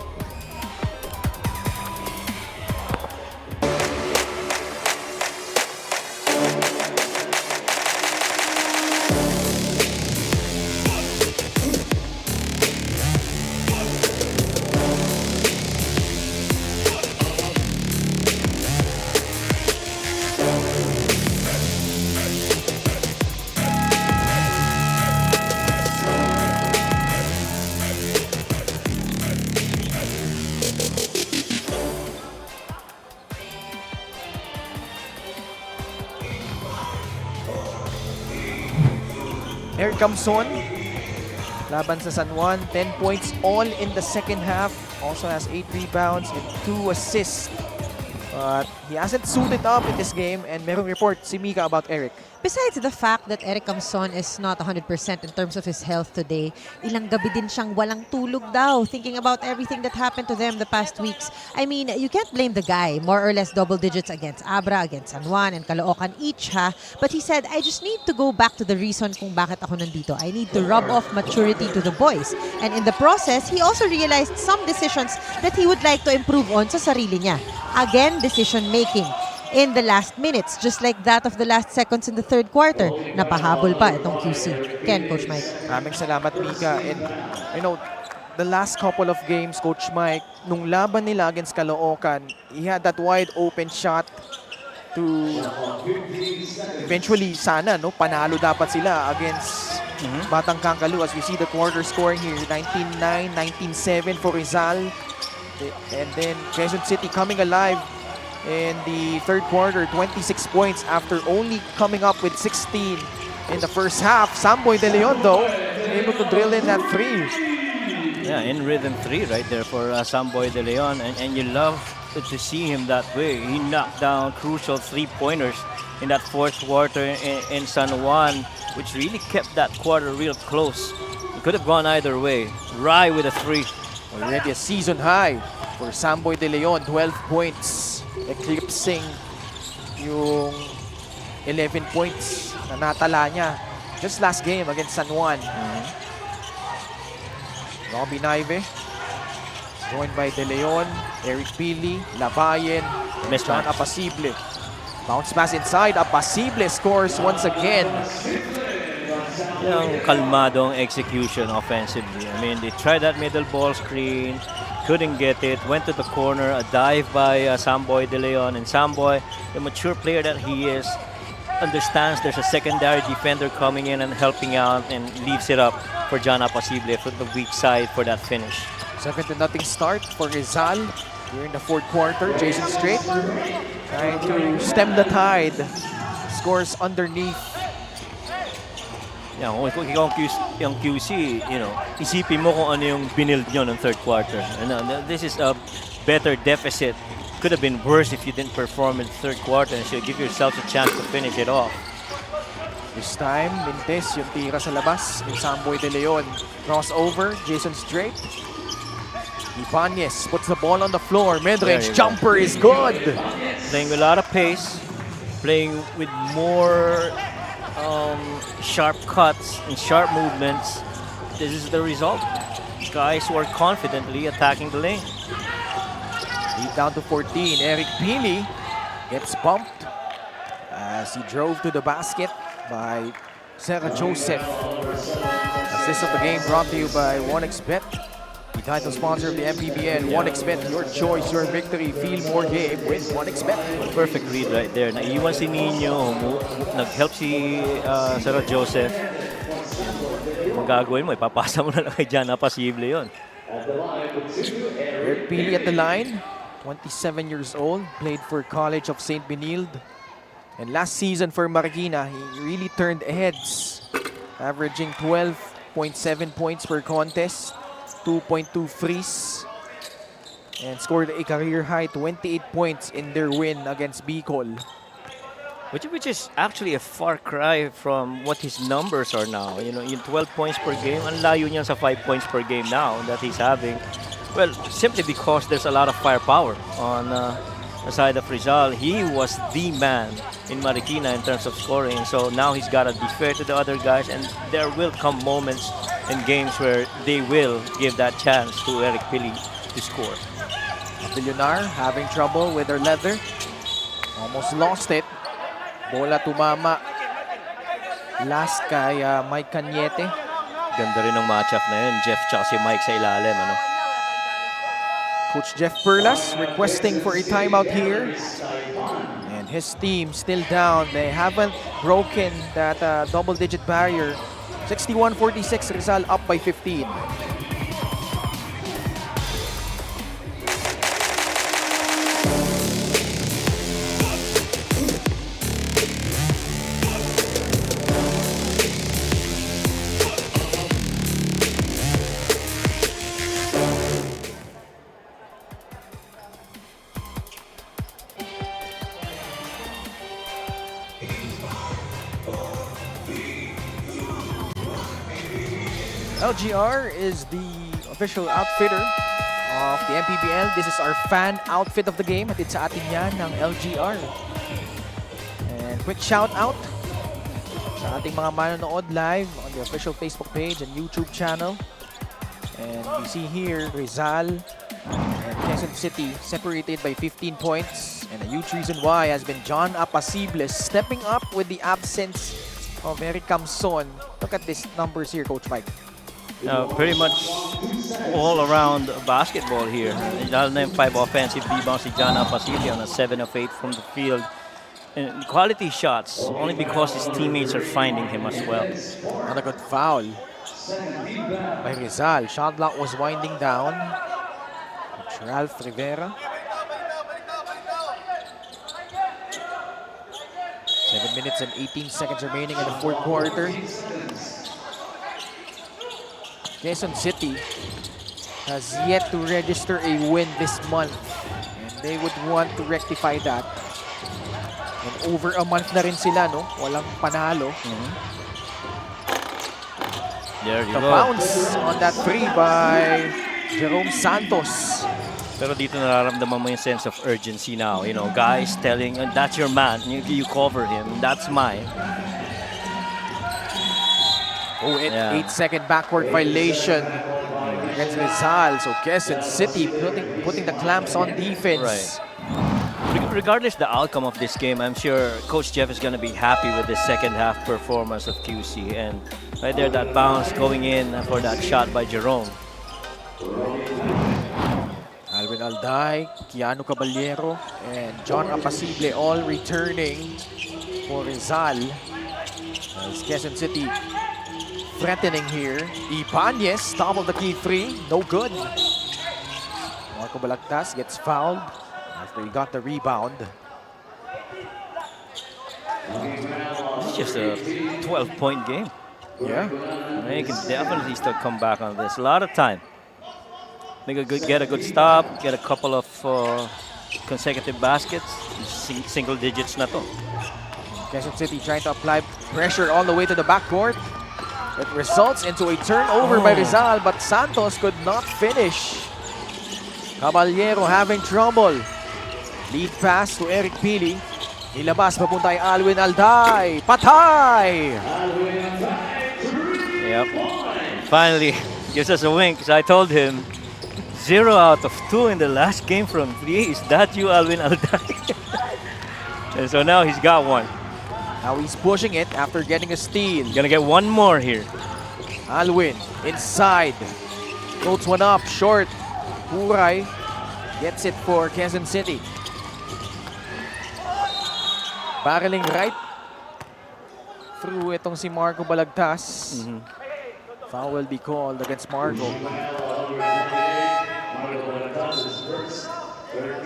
Eric Camson, laban sa San Juan, 10 points all in the second half. Also has 8 rebounds and 2 assists. But he hasn't suited up in this game, and merong report si Mika about Eric. Besides the fact that Eric Camson is not 100% in terms of his health today, ilang gabi din siyang walang tulog daw, thinking about everything that happened to them the past weeks. I mean, you can't blame the guy. More or less double digits against Abra, against San Juan, and Caloocan each, ha? But he said, I just need to go back to the reason kung bakit ako nandito. I need to rub off maturity to the boys. And in the process, he also realized some decisions that he would like to improve on sa sarili niya. Again, decision-making in the last minutes, just like that of the last seconds in the third quarter. Napahabol pa itong QC. Ken, Coach Mike. Maraming salamat, Mika. And, you know, the last couple of games, Coach Mike, nung laban nila against Caloocan, he had that wide open shot to eventually, sana, no, panalo dapat sila against Batang Kangalu. As we see the quarter scoring here, 19-9, 19-7 for Rizal. And then Quezon City coming alive in the third quarter, 26 points after only coming up with 16 in the first half. Samboy De Leon, though, able to drill in that 3. Yeah, in rhythm 3 right there for Samboy De Leon. And you love to see him that way. He knocked down crucial 3-pointers in that fourth quarter in San Juan, which really kept that quarter real close. It could have gone either way. Rai with a 3. Already a season high for Samboy De Leon, 12 points, eclipsing yung 11 points na natala niya just last game against San Juan. Robbie Naive, joined by De Leon, Eric Pili, Labayen, and John Apasible. Bounce pass inside, Apasible scores once again. Yung kalmadong execution offensively. I mean, they tried that middle ball screen, couldn't get it, went to the corner, a dive by Samboy De Leon, and Samboy, the mature player that he is, understands there's a secondary defender coming in and helping out and leaves it up for John Apasible for the weak side for that finish. 7-0 start for Rizal during the fourth quarter. Jason Strait trying to stem the tide. Scores underneath. Yeah, kung ikaw yung QC, you know, isipin mo kung ano yung binild nyo ng third quarter. And, this is a better deficit. Could have been worse if you didn't perform in the third quarter and should give yourselves a chance to finish it off. This time, Mintes yung tira sa labas ni Samboy De Leon. Crossover, Jason Strait. Ibanez puts the ball on the floor. Mid-range jumper is good. Playing with a lot of pace, playing with more sharp cuts and sharp movements. This is the result. Guys who are confidently attacking the lane. Lead down to 14. Eric Pili gets bumped as he drove to the basket by Sarah Joseph. Assist of the game brought to you by 1xBet, the title sponsor of the MPBL. 1xBet, your choice, your victory. Feel more game with 1xBet. Perfect read right there. Naiwan si Nino, nag-help si Sarah Joseph. Kung gagawin mo, ipapasa mo na lang kay John Apasible yun. Eric Pili at the line, 27 years old, played for College of St. Benilde. And last season for Marikina, he really turned heads, averaging 12.7 points per contest, 2.2 frees, and scored a career-high 28 points in their win against Bicol. Which is actually a far cry from what his numbers are now. You know, yung 12 points per game, ang layo niya sa 5 points per game now that he's having. Well, simply because there's a lot of firepower on the side of Rizal. He was the man in Marikina in terms of scoring. So now he's got to be fair to the other guys, and there will come moments in games where they will give that chance to Eric Pili to score. Villonar having trouble with their leather. Almost lost it. Bola tumama. Last kay Mike Cañete. Ganda rin ng matchup na yun. Jeff tsaka si Mike sa ilalim. Ano? Coach Jeff Perlas requesting for a timeout here. And his team still down. They haven't broken that double-digit barrier. 61-46, Rizal up by 15. LGR is the official outfitter of the MPBL. This is our fan outfit of the game. Hatid sa atin yan ng LGR. And quick shout out sa ating mga manonood live on the official Facebook page and YouTube channel. And you see here, Rizal and Quezon City separated by 15 points. And a huge reason why has been John Apasible stepping up with the absence of Eric Camson. Look at these numbers here, Coach Mike. Pretty much all around basketball here. Lalo na yung 5 offensive rebounds si John Apasible on a 7 of 8 from the field. And quality shots, only because his teammates are finding him as well. Not a good foul by Rizal. Shot clock was winding down. Ralph Rivera. 7 minutes and 18 seconds remaining in the fourth quarter. Quezon City has yet to register a win this month. And they would want to rectify that. And over a month na rin sila, no? Walang panalo. There you The go. bounce on that three by Jerome Santos. Pero dito nararamdaman mo yung sense of urgency now. You know, guys telling, that's your man. You cover him. That's mine. Oh, and Yeah. 8-second backward violation against Rizal. So Quezon City putting the clamps on defense. Regardless the outcome of this game, I'm sure Coach Jeff is going to be happy with the second half performance of QC. And right there, that bounce going in for that shot by Jerome. Alvin Alday, Keanu Caballero, and John Apasible all returning for Rizal. As Quezon City threatening here. Ibanez, top of the key three, no good. Marco Balagtas gets fouled after he got the rebound. This is just a 12-point game. Yeah. He can definitely still come back on this. A lot of time. Get a good stop, get a couple of consecutive baskets. Single digits na to. Quezon City trying to apply pressure all the way to the backcourt. It results into a turnover by Rizal, but Santos could not finish. Caballero having trouble. Lead pass to Eric Pili. Nilabas papunta kay Alwin Alday. Patay! Yep. And finally, gives us a wink because I told him 0 out of 2 in the last game from 3. Is that you, Alvin Alday? And so now he's got one. Now he's pushing it after getting a steal. Gonna get one more here. Alwin inside. Floats one up, short. Puray gets it for Quezon City. Barreling right through itong si Marco Balagtas. Foul will be called against Marco.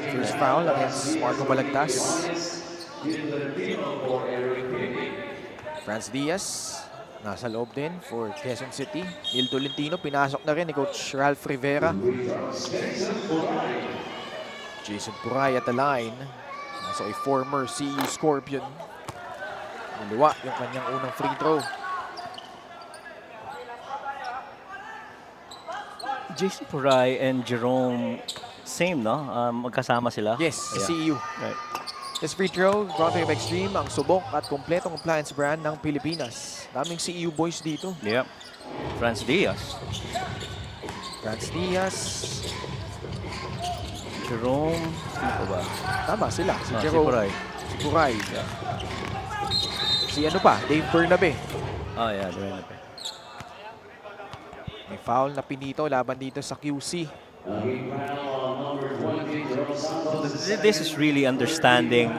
First foul against Marco Balagtas. Franz Diaz, nasa loob din for Quezon City. Il Tolentino, pinasok na rin ni Coach Ralph Rivera. Jason Puray at the line. Nasa a former CU Scorpion. Niliwa yung kanyang unang free throw. Jason Puray and Jerome, same, no? Magkasama sila? Yes, Yeah. CU. Right. This free throw, brought to you by Extreme, ang subok at kompletong appliance brand ng Pilipinas. Daming CU boys dito. Yep. Franz Diaz. Franz Diaz. Jerome. Sino pa ba? Tama sila. Si Si Jerome. Puray. Si Puray. Si ano pa? Dave Bernabe. Oh, yeah. Jerome. May foul na pinito laban dito sa QC. This is really understanding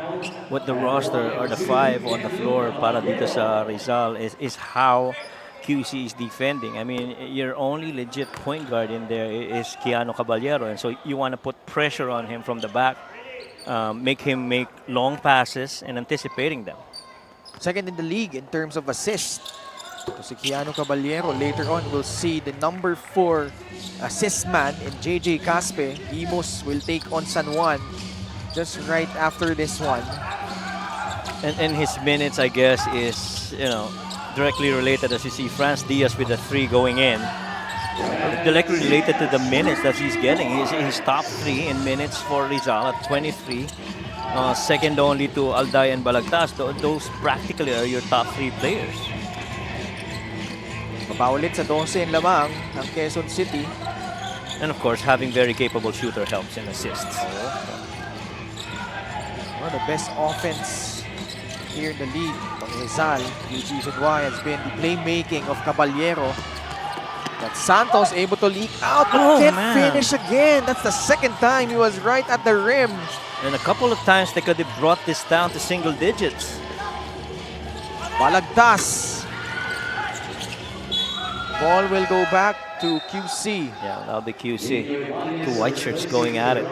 what the roster or the 5 on the floor para dito sa Rizal is how QC is defending. I mean, your only legit point guard in there is Keanu Caballero, and so you want to put pressure on him from the back, make him make long passes and anticipating them. Second in the league in terms of assists. So si Keanu Caballero, later on we'll see the number 4 assist man in JJ Caspe. Imus will take on San Juan just right after this one. And his minutes, I guess, is, you know, directly related, as you see Franz Diaz with the 3 going in. Directly related to the minutes that he's getting. He's top 3 in minutes for Rizal at 23. Second only to Alday and Balagtas. Those practically are your top 3 players. Mapaulit sa 12 en lamang ng Quezon City. And of course, having very capable shooter helps in assists. One of the best offense here in the league from Rizal. The reason why has been the playmaking of Caballero. That Santos able to leak out but can't finish again. That's the second time he was right at the rim. And a couple of times they could have brought this down to single digits. Balagtas. Ball will go back to QC. Yeah, that'll be QC. 2 white shirts going at it.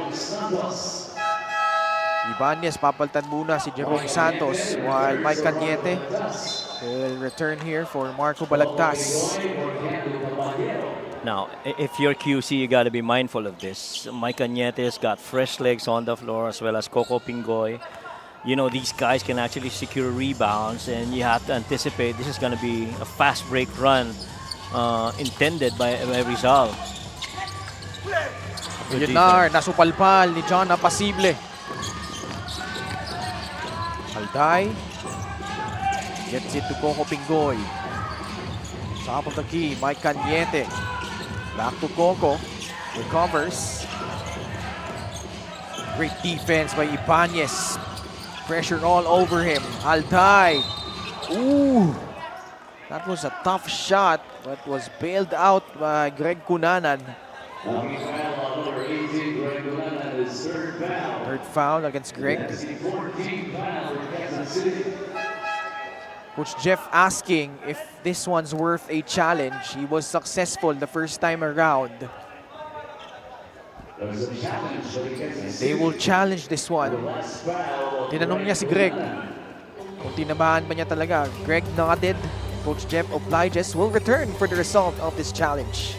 Ibanez papaltan muna si Jerome Santos while Mike Cañete will return here for Marco Balagtas. Now, if you're QC, you got to be mindful of this. Mike Cañete's got fresh legs on the floor as well as Coco Pingoy. You know, these guys can actually secure rebounds, and you have to anticipate this is going to be a fast break run intended by Rizal. Good Villunar, nasupalpal ni John na pasible. Alday gets it to Coco Pingoy. Top of the key, Mike Cañete. Back to Coco. Recovers. Great defense by Ibanez. Pressure all over him. Alday. Ooh. That was a tough shot, but was bailed out by Greg Cunanan. Third foul against Greg. Coach Jeff asking if this one's worth a challenge. He was successful the first time around. They will challenge this one. Tinanong niya si Greg kung tinamaan ba niya talaga. Greg nodded. Coach Jeff obliges. Will return for the result of this challenge.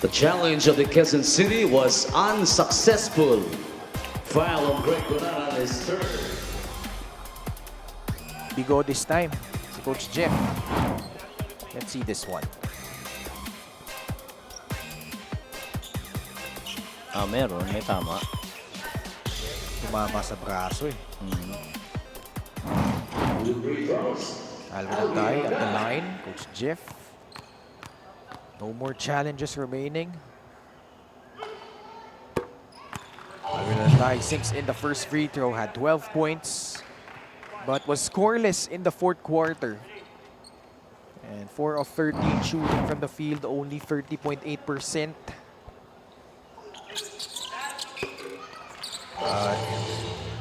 The challenge of the Quezon City was unsuccessful. Foul on Greg Cunanan is third. Bigo this time. Si Coach Jeff. Let's see this one. Meron. May tama. Tumama sa braso eh. Alvin Alday at the line. Coach Jeff. No more challenges remaining. Alvin Alday sinks in the first free throw. Had 12 points. But was scoreless in the fourth quarter. And 4 of 13 shooting from the field. Only 30.8%.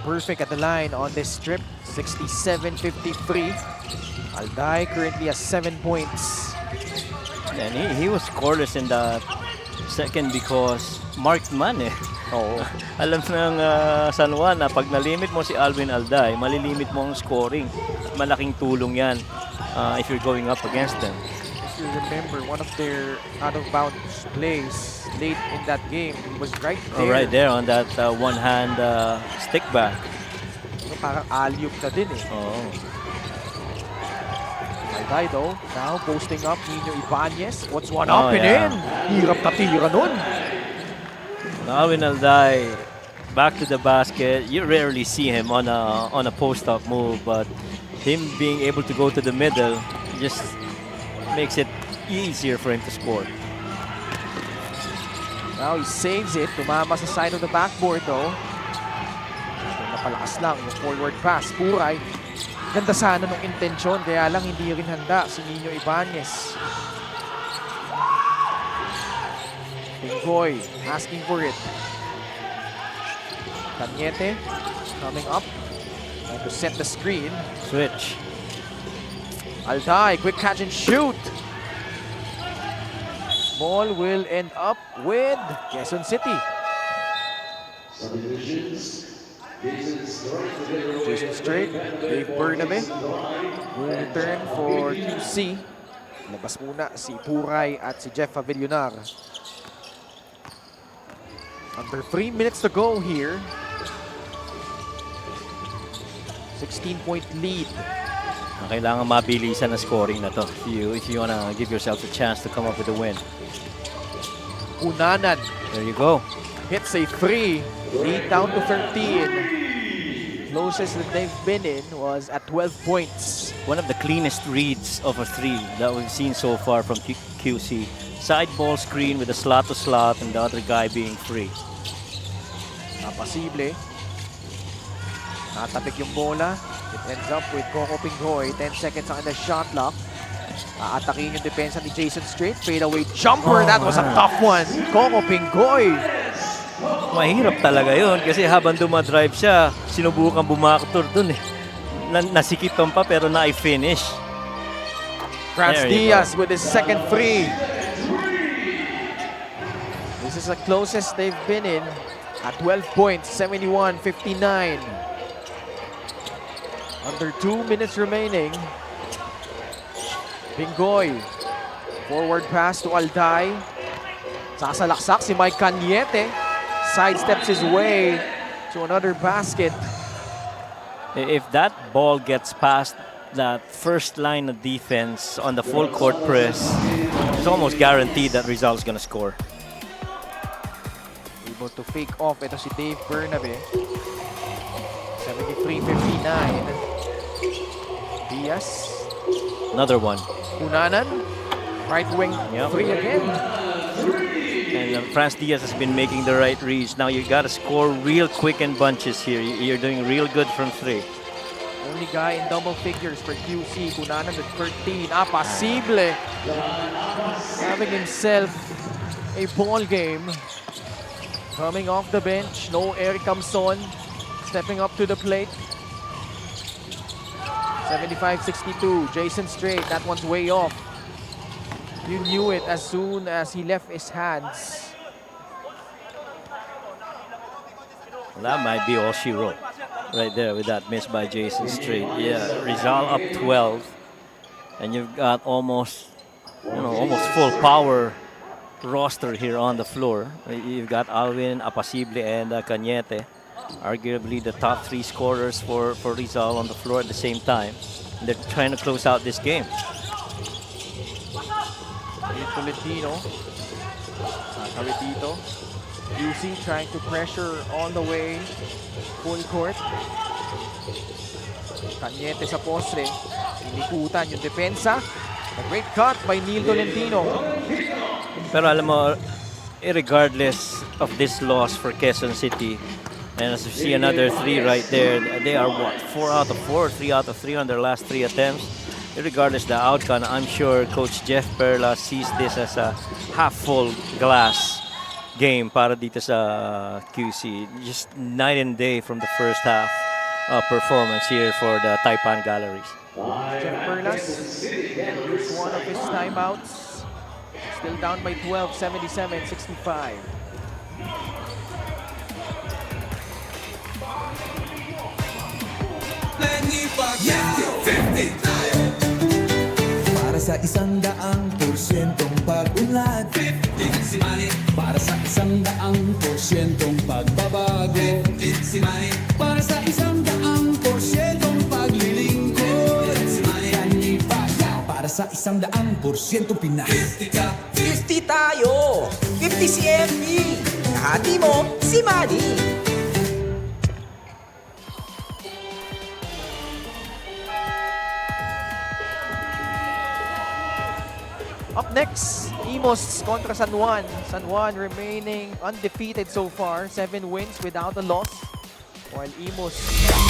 Perfect at the line on this trip. 67-53. Alday currently has 7 points. And he was scoreless in the second because marked man eh. Oo. Alam ng San Juan na pag nalimit mo si Alvin Alday, malilimit mo ang scoring. Malaking tulong yan if you're going up against them. If you remember, one of their out-of-bounds plays late in that game, he was right there. Oh, right there on that one-hand stick back. Parang alley-oop na din eh. Oh. Alday though, now posting up Nino Ibanez. What's one up and in? Hirap na tira nun. Alvin Alday back to the basket. You rarely see him on a post-up move, but him being able to go to the middle just makes it easier for him to score. Now he saves it. Tumama sa side of the backboard though. Napalakas lang yung forward pass. Puray. Ganda sana nung intensyon, kaya lang hindi rin handa si Nino Ibanez. Pingoy asking for it. Cañete coming up. Trying to set the screen. Switch. Alday, quick catch and shoot. Ball will end up with Quezon City. Jason Strait, Dave Bernabe will return for QC. Labas muna si Puray at si Jeff Villunar. Under 3 minutes to go here. 16-point lead. Kailangan mabilisan na scoring na to if you wanna give yourself a chance to come up with a win. Cunanan. There you go. Hits a 3. Lead down to 13. Closest that they've been in was at 12 points. One of the cleanest reads of a 3 that we've seen so far from QC. Side ball screen with a slot to slot and the other guy being free. Napasible. Natapik yung bola. It ends up with Coco Pingoy. 10 seconds on the shot clock. Aatakin yung depensa ni Jason Strait. Fade away jumper. That was a tough one. Coco Pingoy. Mahirap talaga yun kasi habang dumadrive siya, sinubukan bumaktor dun eh. nasikipan pa pero na-finish. Franz There you Diaz with his second free. This is the closest they've been in at 12 points, 71-59. Under 2 minutes remaining. Bingoy. Forward pass to Alday. Sasalaksak si Mike Cañete. Sidesteps his way to another basket. If that ball gets past that first line of defense on the full court press, it's almost guaranteed that Rizal is going to score. Able to fake off. Ito si Dave Bernabe. 73-59. Diaz. Another one. Cunanan. Right wing Yep. three again. And Franz Diaz has been making the right reads. Now you got to score real quick in bunches here. You're doing real good from three. Only guy in double figures for QC. Cunanan with 13. Pasible. Having himself a ball game. Coming off the bench. No Eric Camson. Stepping up to the plate. 75-62. Jason Strait. That one's way off. You knew it as soon as he left his hands. Well, that might be all she wrote right there with that miss by Jason Strait. Yeah, Rizal up 12, and you've got almost full power roster here on the floor. You've got Alvin, Apacible, and Cañete, arguably the top 3 scorers for Rizal on the floor at the same time. And they're trying to close out this game. Tolentino. Sakawit dito. UC trying to pressure all the way. Full court. Cañete sa postre. Inikutan yung depensa. A great cut by Neil Tolentino. Pero alam mo, regardless of this loss for Quezon City, and as you see another 3 right there, they are what, 4 out of 4, 3 out of 3 on their last 3 attempts. Regardless the outcome, I'm sure Coach Jeff Perla sees this as a half-full glass game para dito sa QC. Just night and day from the first half performance here for the Taipan Galleries. Jeff Perlas used one of his timeouts. Still down by 12, 77-65. Para sa 100%'ong pag-unlad, 50 si Manny. Para sa 100%'ong pagbabago, 50 si Manny. Para sa 100%'ong paglilingkod, 50 si Manny. Para sa 100% Pinas, 50 ka. 50 tayo! 50 si MB! Kahati mo, si Manny! Up next, Imos kontra San Juan. San Juan remaining undefeated so far. 7 wins without a loss. While Imos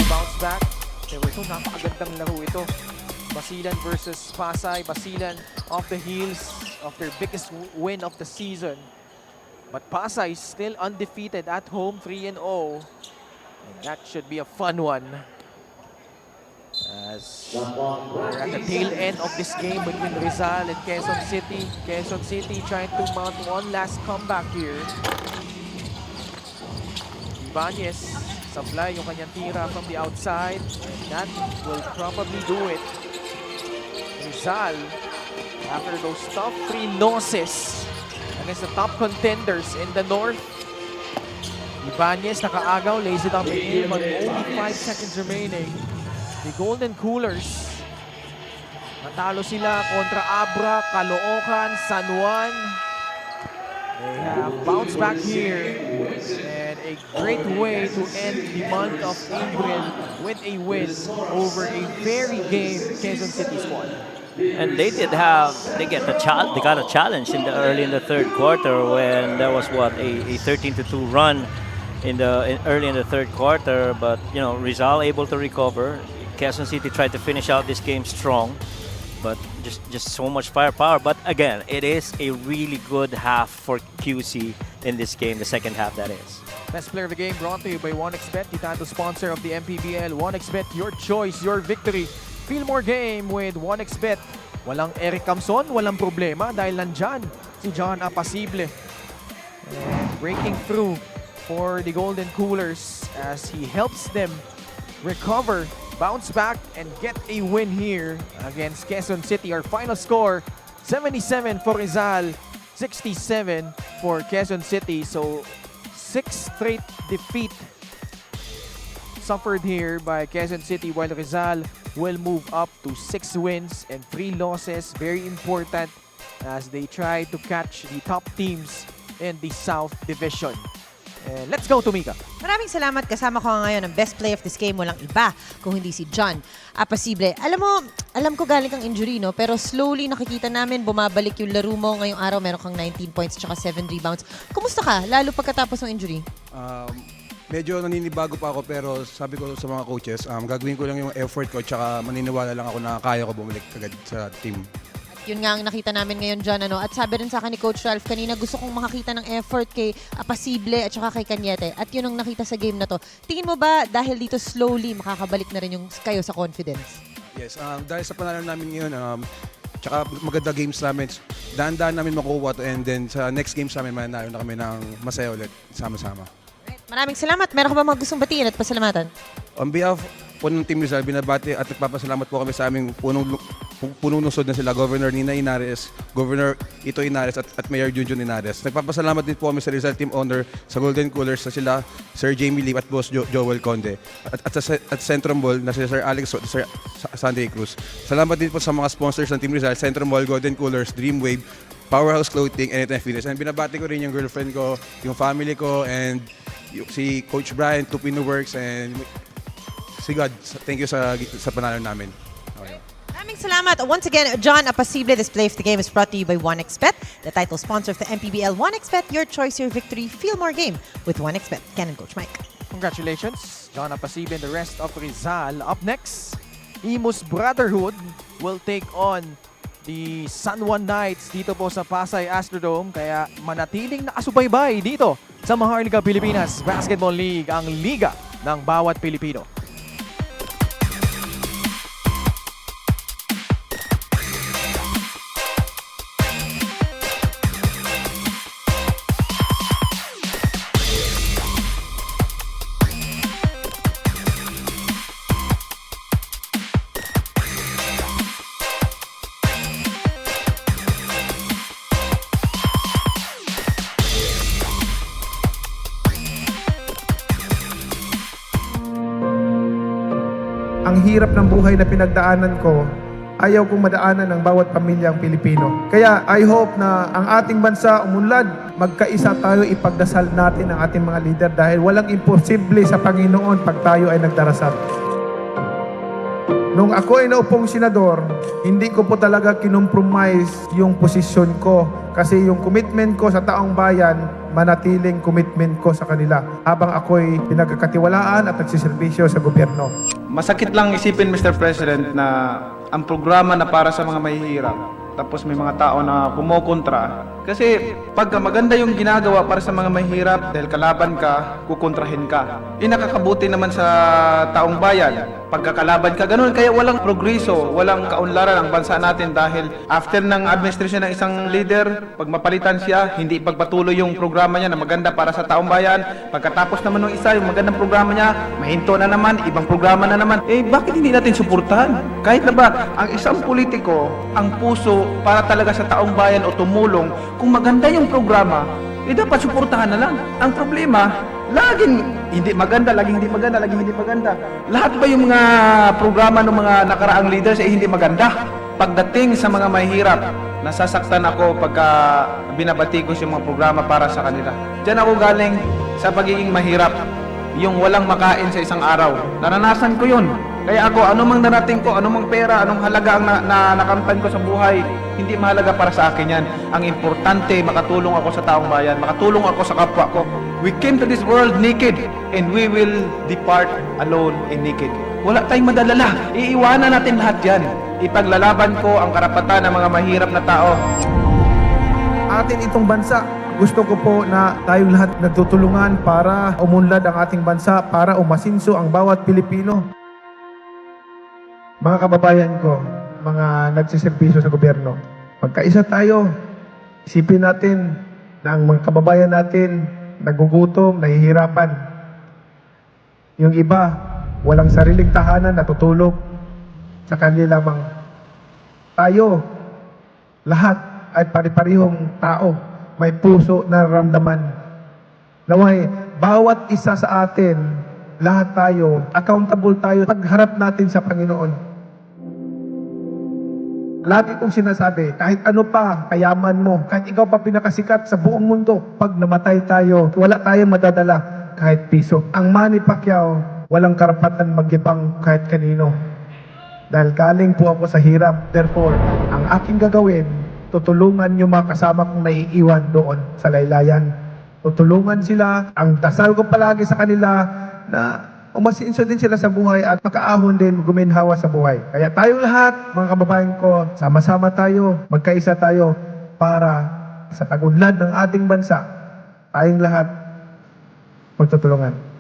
bounce back. Pero ito, napakagandang laro ito. Basilan versus Pasay. Basilan off the heels of their biggest win of the season. But Pasay still undefeated at home, 3-0. And that should be a fun one. As we're at the tail end of this game between Rizal and Quezon City. Quezon City trying to mount one last comeback here. Ibanez supply yung kanyang tira from the outside. And that will probably do it. Rizal, after those tough 3 losses against the top contenders in the north. Ibanez nakaagaw, lays it up in but only 5 seconds remaining. The Golden Coolers, natalo sila kontra Abra, Caloocan, San Juan. They have bounced back here and a great way to end the month of April with a win over a very game Quezon City squad. And they got a challenge early in the third quarter when there was a 13-2 run early in the third quarter, but Rizal able to recover. Quezon City tried to finish out this game strong, but just so much firepower. But again, it is a really good half for QC in this game, the second half that is. Best player of the game brought to you by 1xBet, the title sponsor of the MPBL. 1xBet, your choice, your victory. Feel more game with 1xBet. Walang Eric Camson, walang problema dahil nandyan si John Apasible. And breaking through for the Golden Coolers as he helps them recover, bounce back, and get a win here against Quezon City. Our final score, 77 for Rizal, 67 for Quezon City. So 6 straight defeat suffered here by Quezon City, while Rizal will move up to 6 wins and 3 losses. Very important as they try to catch the top teams in the South Division. And let's go to Mika. Maraming salamat. Kasama ko ngayon ang best player of this game. Walang iba kung hindi si John Apasible. Alam ko galing kang injury, no? Pero slowly nakikita namin bumabalik yung laro mo. Ngayong araw meron kang 19 points tsaka 7 rebounds. Kumusta ka? Lalo pagkatapos ng injury? Medyo naninibago pa ako pero sabi ko sa mga coaches, gagawin ko lang yung effort ko tsaka maniniwala lang ako na kaya ko bumalik agad sa team. Yun nga ang nakita namin ngayon, John. At sabi rin sa akin ni Coach Ralph kanina, gusto kong makakita ng effort kay Apasible at saka kay Cañete. At yun ang nakita sa game na to. Tingin mo ba dahil dito slowly makakabalik na rin yung kayo sa confidence? Yes, dahil sa panalo namin ngayon, tsaka maganda games namin, daan-daan namin makuha to and then sa next games namin mananalo na kami ng masaya ulit, sama-sama. Maraming salamat. Meron ka ba mga gustong batiin at pasalamatan? On behalf po ng Team Rizal, binabati at nagpapasalamat po kami sa aming punong lungsod na sila, Governor Nina Inares, Governor Ito Inares at Mayor Junjun Inares. Nagpapasalamat din po kami sa Rizal Team Owner, sa Golden Coolers, sa sila Sir Jamie Lee at Boss Joel Conde. At Centrum Mall na si Sir Alex at Sir Sunday Cruz. Salamat din po sa mga sponsors ng Team Rizal, Centrum Mall, Golden Coolers, Dreamwave, Powerhouse Clothing, Anytime Fitness. And binabati ko rin yung girlfriend ko, yung family ko, and si Coach Brian, Tupino Works, and si God. Thank you sa panalo namin. Okay. Maraming salamat. Once again, John Apasible, this play of the game is brought to you by 1xBet, the title sponsor of the MPBL. 1xBet, your choice, your victory. Feel more game with 1xBet. Ken and Coach Mike. Congratulations, John Apasible and the rest of Rizal. Up next, Imus Brotherhood will take on the San Juan Knights dito po sa Pasay Astrodome. Kaya manatiling nakasubaybay dito sa Maharlika Pilipinas Basketball League, ang liga ng bawat Pilipino. Ang hirap ng buhay na pinagdaanan ko, ayaw kong madaanan ng bawat pamilyang Pilipino. Kaya I hope na ang ating bansa umunlad, magkaisa tayo, ipagdasal natin ang ating mga leader dahil walang imposible sa Panginoon pag tayo ay nagdarasal. Nung ako ay naupong senador, hindi ko po talaga kinompromise yung posisyon ko kasi yung commitment ko sa taong bayan, manatiling commitment ko sa kanila habang ako'y pinagkakatiwalaan at nagsiservisyo sa gobyerno. Masakit lang isipin, Mr. President, na ang programa na para sa mga mahihirap, tapos may mga tao na kumokontra. Kasi pagka maganda yung ginagawa para sa mga mahirap, dahil kalaban ka, kukontrahin ka. Nakakabuti naman sa taong bayan. Pagkakalaban ka, ganun. Kaya walang progreso, walang kaunlaran ang bansa natin dahil after ng administration ng isang leader, pag mapalitan siya, hindi ipagpatuloy yung programa niya na maganda para sa taong bayan. Pagkatapos naman ng isa, yung magandang programa niya, mahinto na naman, ibang programa na naman. Bakit hindi natin suportahan? Kahit na ba, ang isang politiko, ang puso para talaga sa taong bayan o tumulong, kung maganda yung programa, dapat suportahan na lang. Ang problema, laging hindi maganda, laging hindi maganda, laging hindi maganda. Lahat ba yung mga programa ng mga nakaraang leaders ay hindi maganda? Pagdating sa mga mahihirap, nasasaktan ako pagka binabatikos yung mga programa para sa kanila. Diyan ako galing sa pagiging mahirap. Yung walang makain sa isang araw. Naranasan ko yun. Kaya ako, anumang narating ko, anumang pera, anong halaga ang nakamtan ko sa buhay, hindi mahalaga para sa akin yan. Ang importante, makatulong ako sa taong bayan, makatulong ako sa kapwa ko. We came to this world naked, and we will depart alone and naked. Wala tayong madalala. Iiwanan natin lahat yan. Ipaglalaban ko ang karapatan ng mga mahirap na tao. Atin itong bansa, gusto ko po na tayong lahat nagtutulungan para umunlad ang ating bansa, para umasinso ang bawat Pilipino. Mga kababayan ko, mga nagsiservisyo sa gobyerno, magkaisa tayo. Isipin natin na ang mga kababayan natin nagugutom, nahihirapan. Yung iba, walang sariling tahanan, natutulog sa kanila lamang. Tayo, lahat ay pari-parihong tao, may puso na ramdaman. Naway, bawat isa sa atin, lahat tayo, accountable tayo pagharap natin sa Panginoon. Lagi kong sinasabi, kahit ano pa, kayaman mo, kahit ikaw pa pinakasikat sa buong mundo, pag namatay tayo, wala tayong madadala kahit piso. Ang Manny Pacquiao, walang karapatan magyabang kahit kanino. Dahil galing po ako sa hirap. Therefore, ang aking gagawin, tutulungan yung mga kasama kong naiiwan doon sa laylayan. Tutulungan sila. Ang dasal ko palagi sa kanila na umasinso din sila sa buhay at makaahon din, guminhawa sa buhay. Kaya tayong lahat, mga kababayan ko, sama-sama tayo, magkaisa tayo para sa tagunlad ng ating bansa, tayong lahat magtutulungan.